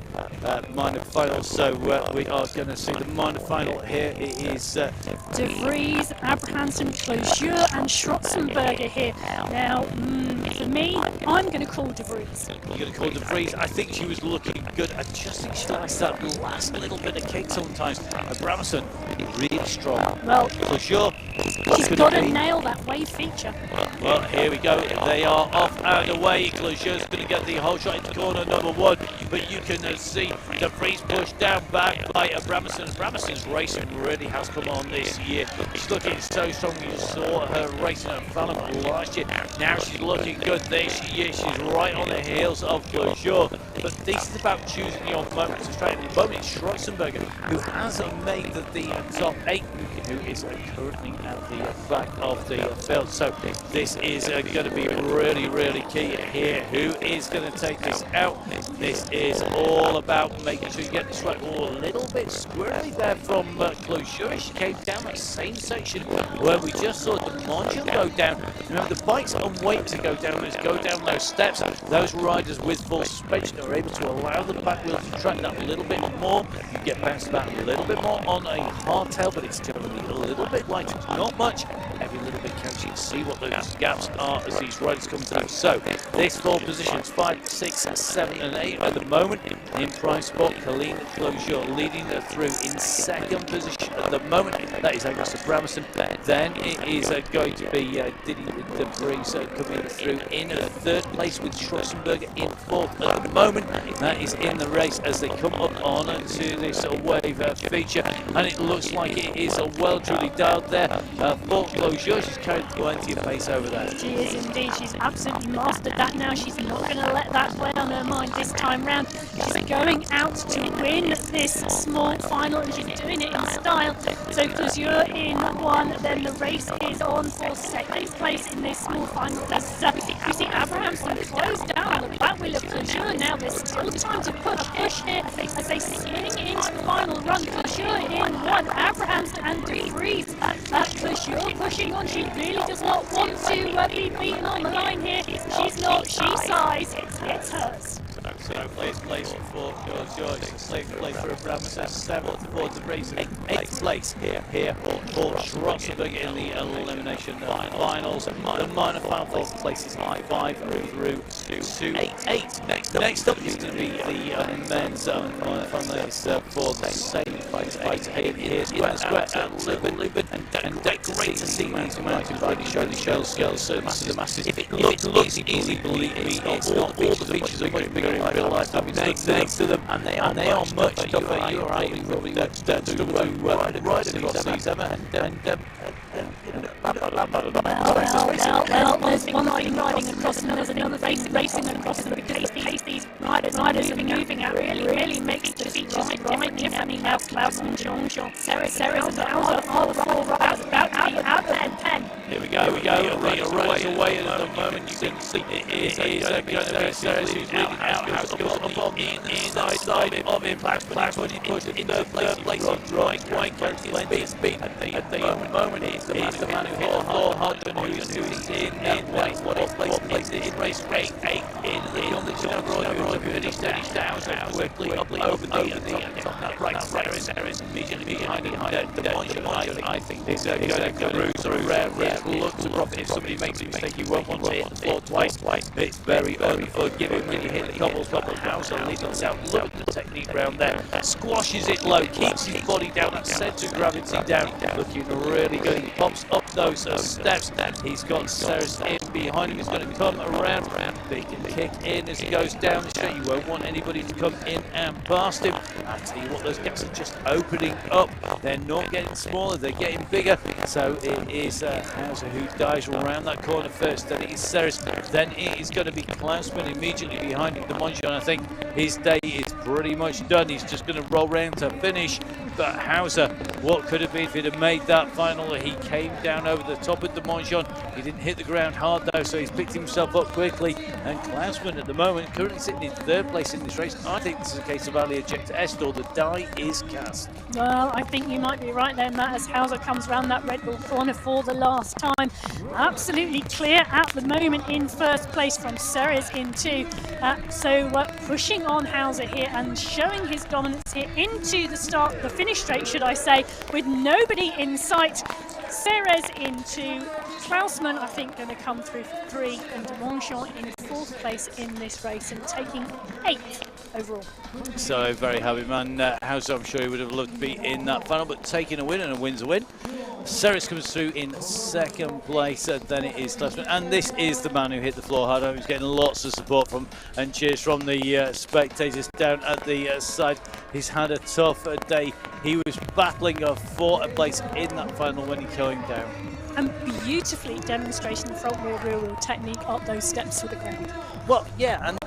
minor final? So we are going to see the minor final here. It is De Vries, Abrahamsen, Closure and Schwarzenberger here. Now, for me, I'm going to call De Vries. You're going to call De Vries. I think she was looking good. I just think she likes that last little bit of kick sometimes. Abrahamsen, really strong. Well, Closure, She's got to nail that wave feature. Well, here we go. They are off and away. Clocheur's going to get the whole shot into corner number 1, but you can see De Vries pushed down back by Abramson. Abramson's racing really has come on this year. She's looking so strong. You saw her racing at Fallon last year. Now she's looking good this year. She's right on the heels of Clocheur. But this is about choosing your moments to straight. At the moment, it's Schroessenberger, who has made the top 8, who is currently at the back of the field. So this is going to be really, really key here. Who is going to take this out? This is all about making sure you get this right. Oh, a little bit squirrely there from Clocheur. She came down that same section where we just saw the Mongeon go down. Remember, the bikes on weight to go down those steps. Those riders with full suspension are able to allow the back wheel to track that a little bit more. You get bounced back a little bit more on a hardtail, but it's generally a little bit lighter. Not much. Every little bit counts. You can see what those gaps are as these riders come through. So this 4 positions, 5, 6, 7 and 8 at the moment in prime spot. Colleen Clocheur leading her through in 2nd position at the moment. That is Agnes Abramson. Then it is going to be Diddy De Vries coming through in 3rd place with Schroessenberger in 4th at the moment. That is in the race as they come up on to this wave feature, and it looks like it is well truly dialed there for Clocheur. She's carried plenty of pace over there. She is indeed. She's absolutely mastered that now. She's not going to let that weigh on her mind this time round. She's going out to win this small final, and she's doing it in style. So Clocheur in 1, then the race is on for 2nd place in this small final. You see Abrahamson goes down on the back wheel of Clocheur. Now there's still time to push here as they swing into the final run. Clocheur in 1, Abrahamson and De Vries. Clocheur pushing on. She really does not want to be beaten on the line here. She's not. She sighs. It's hers. So place for Clocheur, 6th place for Abramson, 7th for De Vries, 8th place here for Schroessenberger in the elimination finals. The minor final places 5 through to 8. Next up is going to be the men's minor finals for the same fight. Here's Square at Leuven, and great to see these Mountainbike show skills to the masses. If it looks easy, believe me, it's not. All the features are much bigger in real life. I've been next to them, and they are much tougher. You are probably ride across these Well, there's one riding across, and there's another racing across them, because these riders are moving out really makes the features right differently now. Klaus and Jean, Sarah's and Hauser are the 4 riders about to be out of pen. Here we go. The riders away at the moment. You can see it is going to be Sarah who's leading out. House goes up on the inside of Impact, but he pushed in the place on dry, quite plenty speed. At the moment, he's the man who hit the floor hard, and who is in place. What place in race 8 in the competition overall, who finished down so quickly up over the top right. Sarah's immediately behind the Mongeon. I think this is going to cruise a rare look to profit. If somebody makes a mistake, you won't want to hit the floor twice. It's very unforgiving when you hit the couple Hauser leads us out. Look at the technique round there. Squashes it low, keeps his body down, that centre of gravity down. Looking really good. He pops up those steps. He's got Ceres in behind him. He's going to come around. They can kick in as he goes down the straight. You won't want anybody to come in and past him. I tell you what, those gaps are just opening up. They're not getting smaller, they're getting bigger. So it is Hauser who dives around that corner first. Then it is Ceres. Then it is going to be Klausman immediately behind him. The Mongeon, I think his day is pretty much done. He's just going to roll round to finish. But Hauser, what could have been if he'd have made that final? He came down over the top of the Mongeon. He didn't hit the ground hard though, so he's picked himself up quickly. And Klausman at the moment currently sitting in 3rd place in this race. I think this is a case of Ali ejecta Estor. The die is cast. Well, I think you might be right there, Matt, as Hauser comes round that Red Bull corner for the last time. Absolutely clear at the moment in 1st place from Ceres in 2. So pushing on Hauser here and showing his dominance here into the finish straight, should I say, with nobody in sight. Ceres in 2, Klausman, I think, going to come through for 3, and De Mongeon in 4th place in this race and taking 8th overall. So very happy man. Hauser, I'm sure he would have loved to be in that final, but taking a win, and a win's a win. Ceres comes through in second place, then it is Klesman, and this is the man who hit the floor hard. He's getting lots of support from and cheers from the spectators down at the side. He's had a tough day. He was battling for a place in that final when he came down. And beautifully demonstrating the front wheel, rear wheel technique up those steps to the ground. Well, yeah, and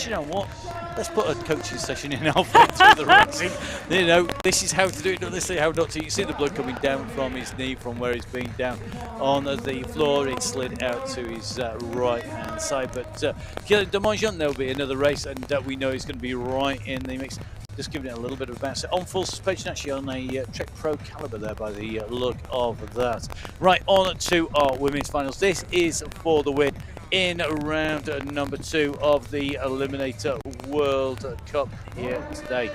you know what? Let's put a coaching session in halfway through the racing. You know, this is how to do it, this is how not to. You see the blood coming down from his knee, from where he's been down on the floor. It slid out to his right hand side. But Demangeon, there'll be another race, and we know he's going to be right in the mix. Just giving it a little bit of a bounce. On full suspension, actually, on a Trek Pro caliber there by the look of that. Right, on to our women's finals. This is for the win in round number 2 of the Eliminator World Cup here today.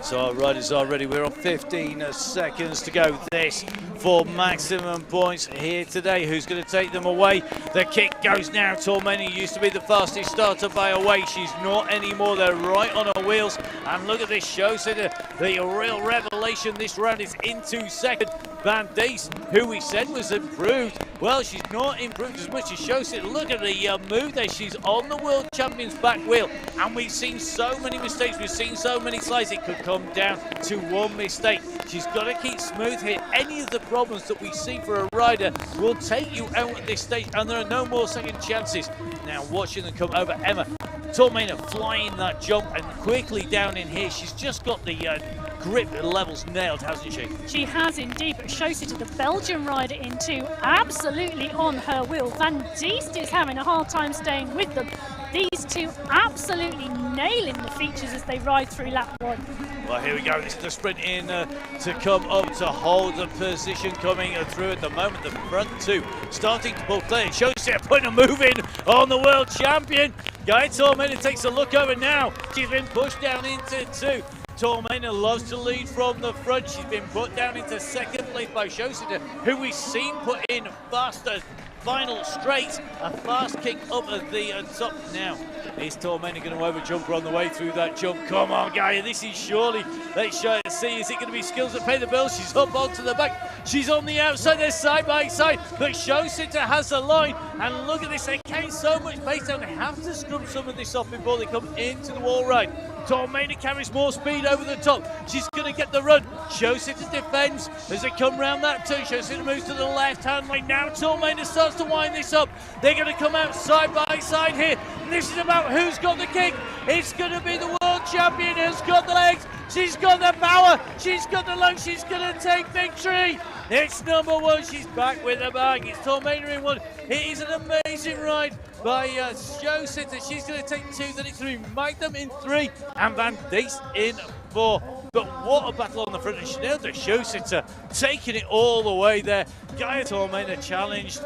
So our riders are ready. We're on 15 seconds to go. This for maximum points here today. Who's going to take them away? The kick goes now. Tormeni used to be the fastest starter by a way. She's not anymore. They're right on her wheels. And look at this show. So the real revelation this round is into second. Van Diest, who we said was improved. Well, she's not improved as much as Showsit. Look at the move there. She's on the world champion's back wheel. And we've seen so many mistakes. We've seen so many slides. It could come down to one mistake. She's got to keep smooth here. Any of the problems that we see for a rider will take you out at this stage. And there are no more second chances. Now watching them come over. Emma Tormena flying that jump and quickly down in here. She's just got the grip levels nailed, hasn't she? She has indeed, but Showsitter, the Belgian rider in 2, absolutely on her wheel. Van Diest is having a hard time staying with them. These two absolutely nailing the features as they ride through lap 1. Well, here we go. This is the sprint in to come up to hold the position coming through at the moment. The front 2 starting to pull clear. Showsitter putting a move in on the world champion. Guy Tormena takes a look over now. She's been pushed down into 2. Tormena loves to lead from the front. She's been put down into second place by Showsitter, who we've seen put in faster final straight. A fast kick up at the top now. Is Tormena going to over-jump her on the way through that jump? Come on, Gaia, this is surely, let's see, is it going to be skills that pay the bills? She's up onto the back. She's on the outside, they're side by side, but Showsitter has the line. And look at this, they gain so much pace down. They have to scrub some of this off before they come into the wall ride. Tormena carries more speed over the top. She's going to get the run. Showsitter defends as they come round that turn. Showsitter moves to the left-hand lane. Now Tormena starts to wind this up. They're going to come out side by side here. And this is about who's got the kick. It's going to be the world champion who's got the legs. She's got the power. She's got the lungs. She's going to take victory. It's number 1. She's back with a bang. It's Tormena in 1. It is an amazing ride by Showsitter. She's going to take 2, then it's 3. Magnum in 3, and Van Diest in 4. But what a battle on the front, and she nailed the Showsitter, taking it all the way there. Gaia Tormena challenged.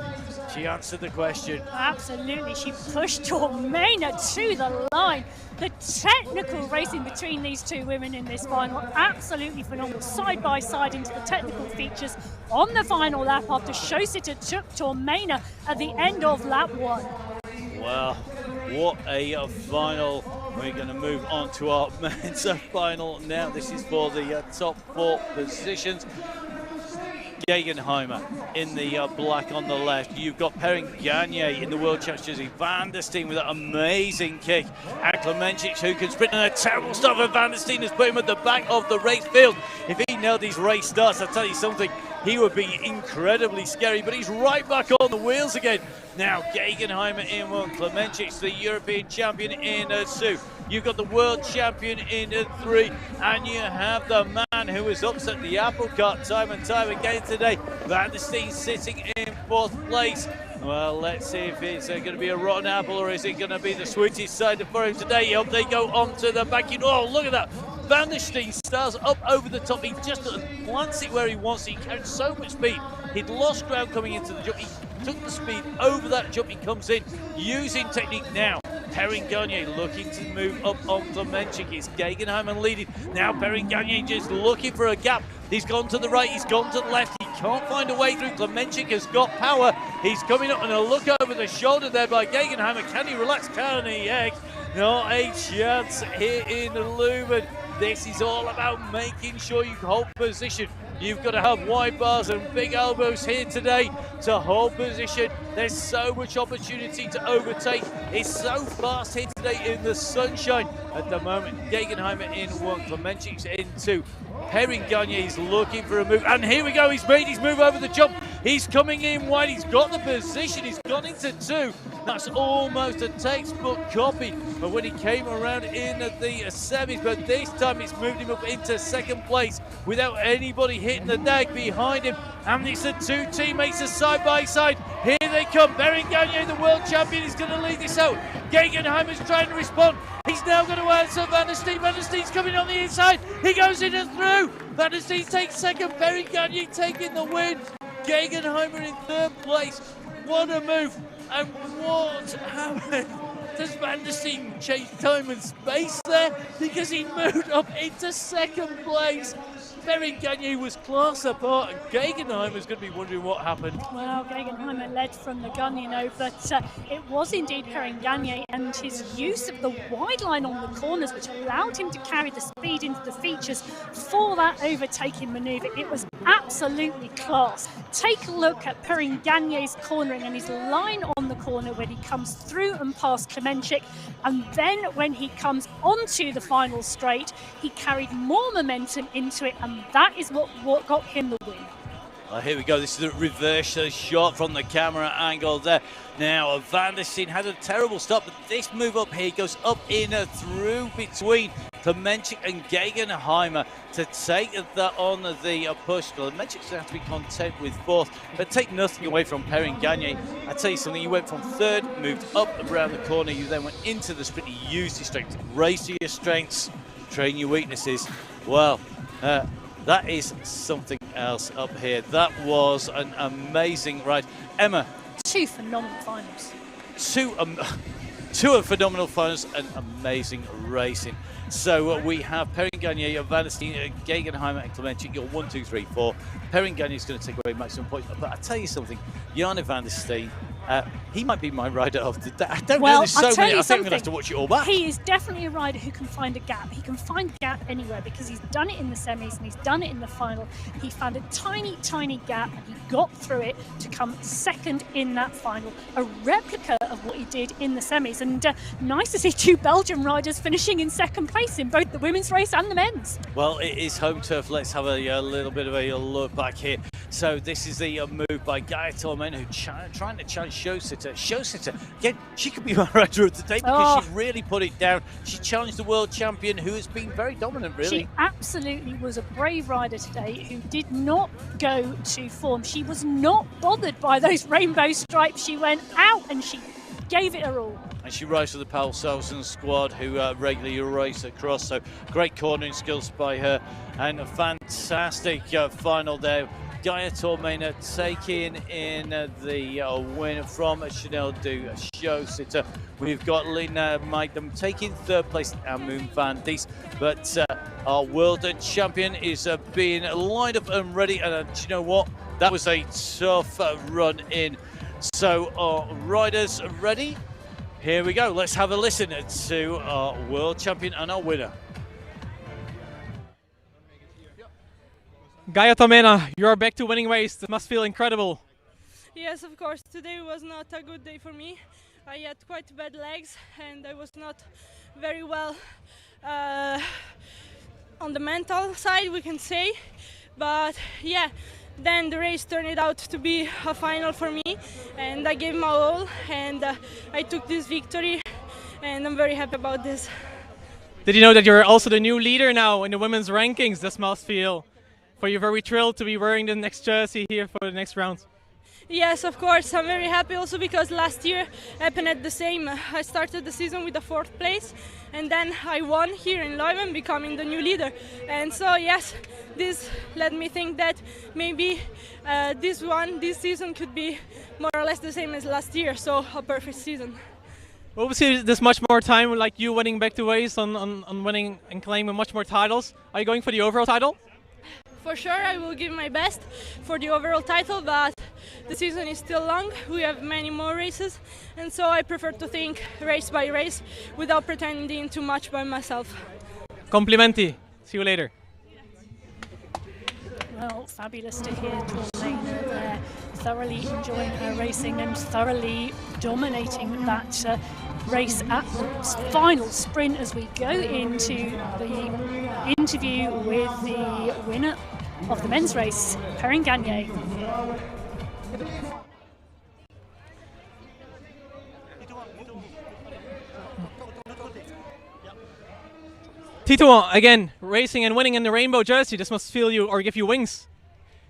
She answered the question. Absolutely, she pushed Tormena to the line. The technical racing between these two women in this final, absolutely phenomenal. Side by side into the technical features on the final lap after Showsitter took Tormena at the end of lap 1. Well, what a final. We're going to move on to our men's final now. This is for the top 4 positions. Gegenheimer in the black on the left. You've got Perrin-Ganier in the World Champs jersey. Van der Steen with that amazing kick. And Klemencic, who can sprint, and a terrible start for Van der Steen has put him at the back of the race field. If he nailed these race starts, I'll tell you something, he would be incredibly scary, but he's right back on the wheels again. Now Gegenheimer in 1, Klemencic, the European champion, in 2. You've got the world champion in 3, and you have the man who has upset the apple cart time and time again today. Van der Steen sitting in 4th place. Well, let's see if it's going to be a rotten apple, or is it going to be the sweetest side for him today. Up they go onto the back. Oh, look at that. Van der Steen stars up over the top. He just plants it where he wants it. He carried so much speed. He'd lost ground coming into the jump. He took the speed over that jump. He comes in using technique now. Perrin-Ganier looking to move up on Klemencic. It's Gegenheimer leading. Now Perrin-Ganier just looking for a gap. He's gone to the right, he's gone to the left. He can't find a way through. Klemencic has got power. He's coming up, and a look over the shoulder there by Gegenheimer. Can he relax? Can he? Not a chance here in Leuven. This is all about making sure you hold position. You've got to have wide bars and big elbows here today to hold position. There's so much opportunity to overtake. It's so fast here today in the sunshine. At the moment, Gegenheimer in one, Klemenchik's in two. Perrin-Ganier is looking for a move, and here we go, he's made his move over the jump. He's coming in wide, he's got the position, he's gone into two. That's almost a textbook copy of when he came around in the semis, but this time it's moved him up into second place without anybody hitting the deck behind him. And it's the two teammates are side by side. Here they come, Perrin-Ganier, the world champion, is going to lead this out. Gegenheimer's trying to respond. He's now going to answer Van der Steen. Van der Steen's coming on the inside. He goes in and through. Van der Steen takes second. Perrin-Ganier taking the win. Gegenheimer in third place. What a move. And what happened? Does Van der Steen change time and space there? Because he moved up into second place. Perrin-Ganier was class apart, and Gegenheimer's going to be wondering what happened. Well, Gegenheimer led from the gun, you know, but it was indeed Perrin-Ganier and his use of the wide line on the corners, which allowed him to carry the speed into the features for that overtaking manoeuvre. It was absolutely class. Take a look at Perrin-Ganier's cornering and his line on the corner when he comes through and past Klemenchik, and then when he comes onto the final straight, he carried more momentum into it, and that is what got him the win. Well, here we go. This is a reverse shot from the camera angle there. Now, Van der Steen had a terrible stop, but this move up here goes up in through between Klemenchik and Gegenheimer to take that on the push. Klemenchik's going to have to be content with fourth, but take nothing away from Perrin-Ganier. I tell you something, you went from third, moved up around the corner, you then went into the sprint, you used your strengths, race to your strengths, train your weaknesses. Well, that is something else up here. That was an amazing ride. Emma. Two phenomenal finals. Two phenomenal finals and amazing racing. So we have Perrin-Ganier, Van der Steen, Gegenheimer and Klemenchik. You're 1, 2, 3, 4. Perrin-Ganier is going to take away maximum points. But I tell you something, Jarno Van der Steen, he might be my rider of the day. I don't know, there's so many. I think I'm going to have to watch it all back. He is definitely a rider who can find a gap. He can find a gap anywhere because he's done it in the semis and he's done it in the final. He found a tiny, tiny gap and he got through it to come second in that final. A replica of what he did in the semis. And nice to see two Belgian riders finishing in second place in both the women's race and the men's. Well, it is home turf. Let's have a little bit of a look back here. So this is the move by Gaia Tormen, who trying to challenge Showsitter. Showsitter, again, she could be my rider of the day because she really put it down. She challenged the world champion, who has been very dominant, really. She absolutely was a brave rider today who did not go to form. She was not bothered by those rainbow stripes. She went out and she gave it her all. And she rides for the Paul Selson squad, who regularly race across. So great cornering skills by her, and a fantastic final there. Gaia Tormena taking in the win from Chanel du Showsitter. We've got Lina Magnum taking third place at Moon Van Dies, but our world champion is being lined up and ready. And do you know what? That was a tough run in. So our riders are ready. Here we go. Let's have a listen to our world champion and our winner. Gaia Tormena, you are back to winning race. It must feel incredible. Yes, of course. Today was not a good day for me. I had quite bad legs and I was not very well on the mental side, we can say. But yeah, then the race turned out to be a final for me and I gave my all and I took this victory and I'm very happy about this. Did you know that you're also the new leader now in the women's rankings? This must feel for you very thrilled to be wearing the next jersey here for the next round. Yes, of course. I'm very happy also because last year happened at the same. I started the season with the 4th place and then I won here in Leuven, becoming the new leader. And so yes, this led me think that maybe this season could be more or less the same as last year, so a perfect season. Obviously, there's much more time, like you winning back to race on winning and claiming much more titles. Are you going for the overall title? For sure, I will give my best for the overall title, but the season is still long. We have many more races, and so I prefer to think race by race without pretending too much by myself. Complimenti. See you later. Well, fabulous to hear Torlena there, thoroughly enjoying her racing and thoroughly dominating that race at the final sprint as we go into the interview with the winner of the men's race, Perrin-Ganier. Tito, again, racing and winning in the rainbow jersey. This must feel you or give you wings.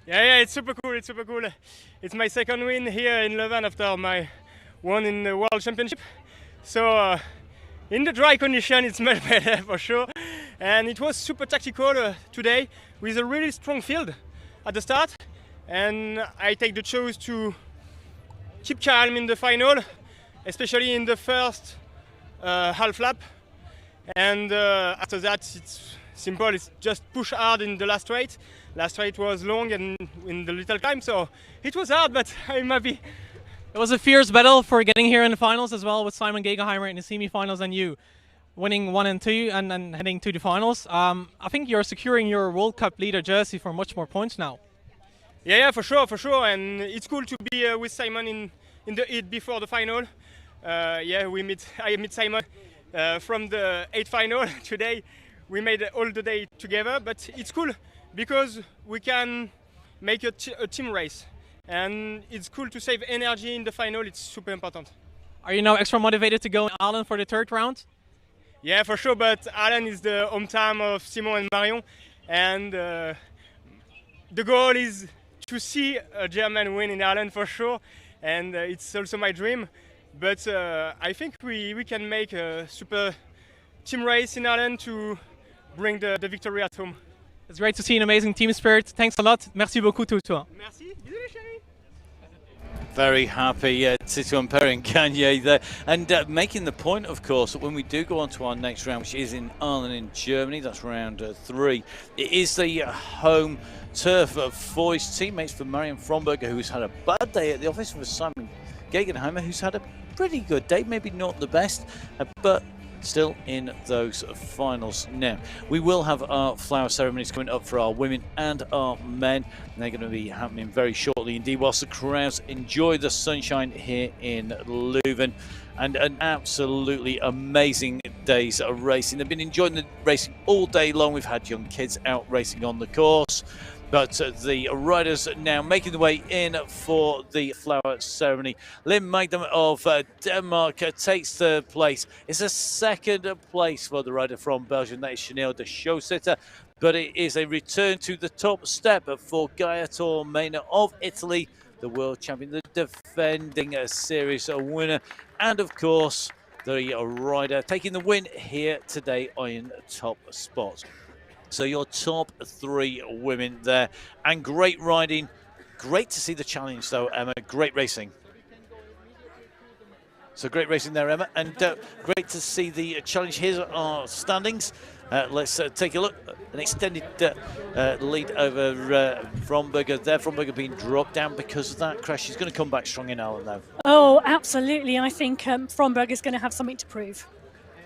Yeah, it's super cool. It's super cool. It's my second win here in Leuven after my one in the World Championship. So in the dry condition, it's much better for sure. And it was super tactical today with a really strong field at the start. And I take the choice to keep calm in the final, especially in the first half lap. And after that, it's simple. It's just push hard in the last straight. Last straight was long and in the little climb, so it was hard, but I'm happy. It was a fierce battle for getting here in the finals as well, with Simon Geigenheimer in the semi-finals and you winning 1 and 2 and then heading to the finals. I think you're securing your World Cup leader jersey for much more points now. Yeah, for sure. And it's cool to be with Simon in the heat before the final. I meet Simon from the 8th final today. We made all the day together, but it's cool because we can make a team race. And it's cool to save energy in the final. It's super important. Are you now extra motivated to go in Ireland for the 3rd round? Yeah, for sure, but Ireland is the hometown of Simon and Marion. And the goal is to see a German win in Ireland for sure. And it's also my dream. But I think we can make a super team race in Ireland to bring the victory at home. It's great to see an amazing team spirit. Thanks a lot. Merci beaucoup, Tito. Merci. Désolé, chérie. Very happy Tito and Perrin-Ganier there, and making the point, of course, that when we do go on to our next round, which is in Ireland in Germany, that's round 3, it is the home turf for his teammates, for Marion Fromberger, who's had a bad day at the office, for Simon Geigenheimer, who's had a pretty good day, maybe not the best, but still in those finals. Now, we will have our flower ceremonies coming up for our women and our men, and they're going to be happening very shortly indeed, whilst the crowds enjoy the sunshine here in Leuven. And an absolutely amazing days of racing. They've been enjoying the racing all day long. We've had young kids out racing on the course. But the riders now making the way in for the flower ceremony. Lynn Magnum of Denmark takes the place. It's a 2nd place for the rider from Belgium. That is Chanel de Chaussetta. But it is a return to the top step for Gaia Torlena of Italy, the world champion, the defending series winner. And of course, the rider taking the win here today in top spot. So your top 3 women there, and great riding. Great to see the challenge though, Emma. Great racing. So great racing there, Emma, and great to see the challenge. Here's our standings. Let's take a look. An extended lead over Fromberger there. Fromberger being dropped down because of that crash. She's going to come back strong in Ireland though. Oh, absolutely. I think Fromberger's going to have something to prove.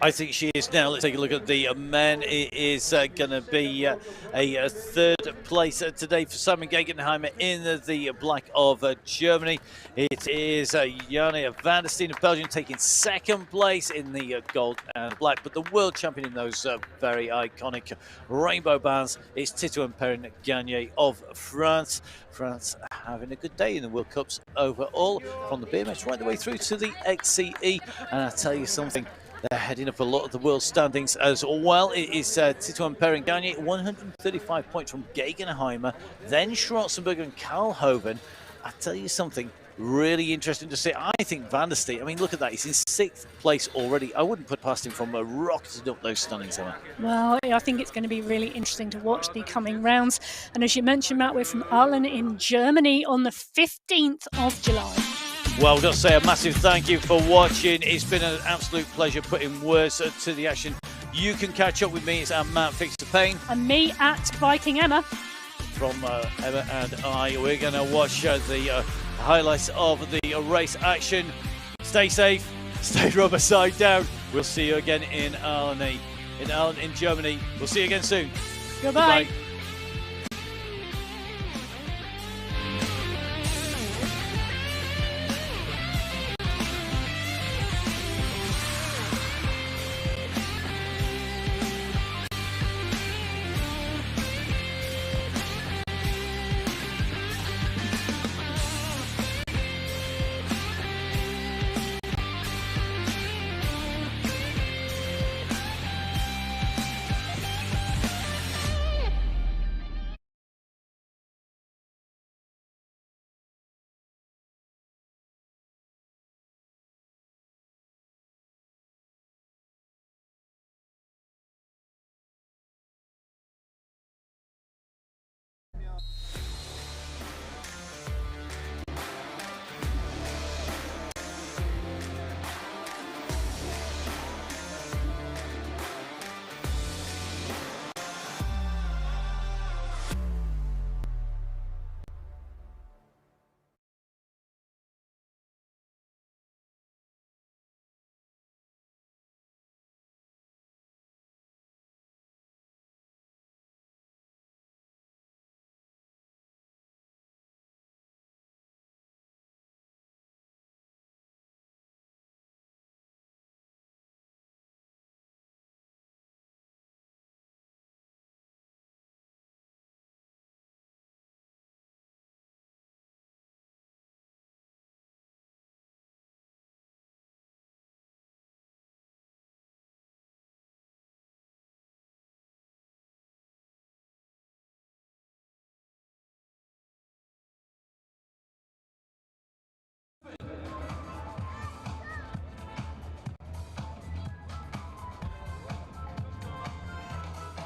I think she is now. Let's take a look at the men. It is going to be a 3rd place today for Simon Geigenheimer in the black of Germany. It is Janne van der Steen of Belgium taking 2nd place in the gold and black. But the world champion in those very iconic rainbow bands is Tito and Perrin-Ganier of France. France having a good day in the World Cups overall, from the BMX right the way through to the XCE. And I tell you something, they're heading up a lot of the world standings as well. It is Tito and Perrin-Ganier, 135 points from Geigenheimer, then Schwarzenberger and Karlhoven. I tell you something really interesting to see. I think Van der Steen, I mean, look at that. He's in 6th place already. I wouldn't put past him from rocketing up those standings, Emma. Well, I think it's going to be really interesting to watch the coming rounds. And as you mentioned, Matt, we're from Ireland in Germany on the 15th of July. Well, I've got to say a massive thank you for watching. It's been an absolute pleasure putting words to the action. You can catch up with me. It's at Matt Fixer Payne. And me at Viking Emma. From Emma and I, we're going to watch the highlights of the race action. Stay safe, stay rubber side down. We'll see you again in Ireland, in Germany. We'll see you again soon. Goodbye. Goodbye.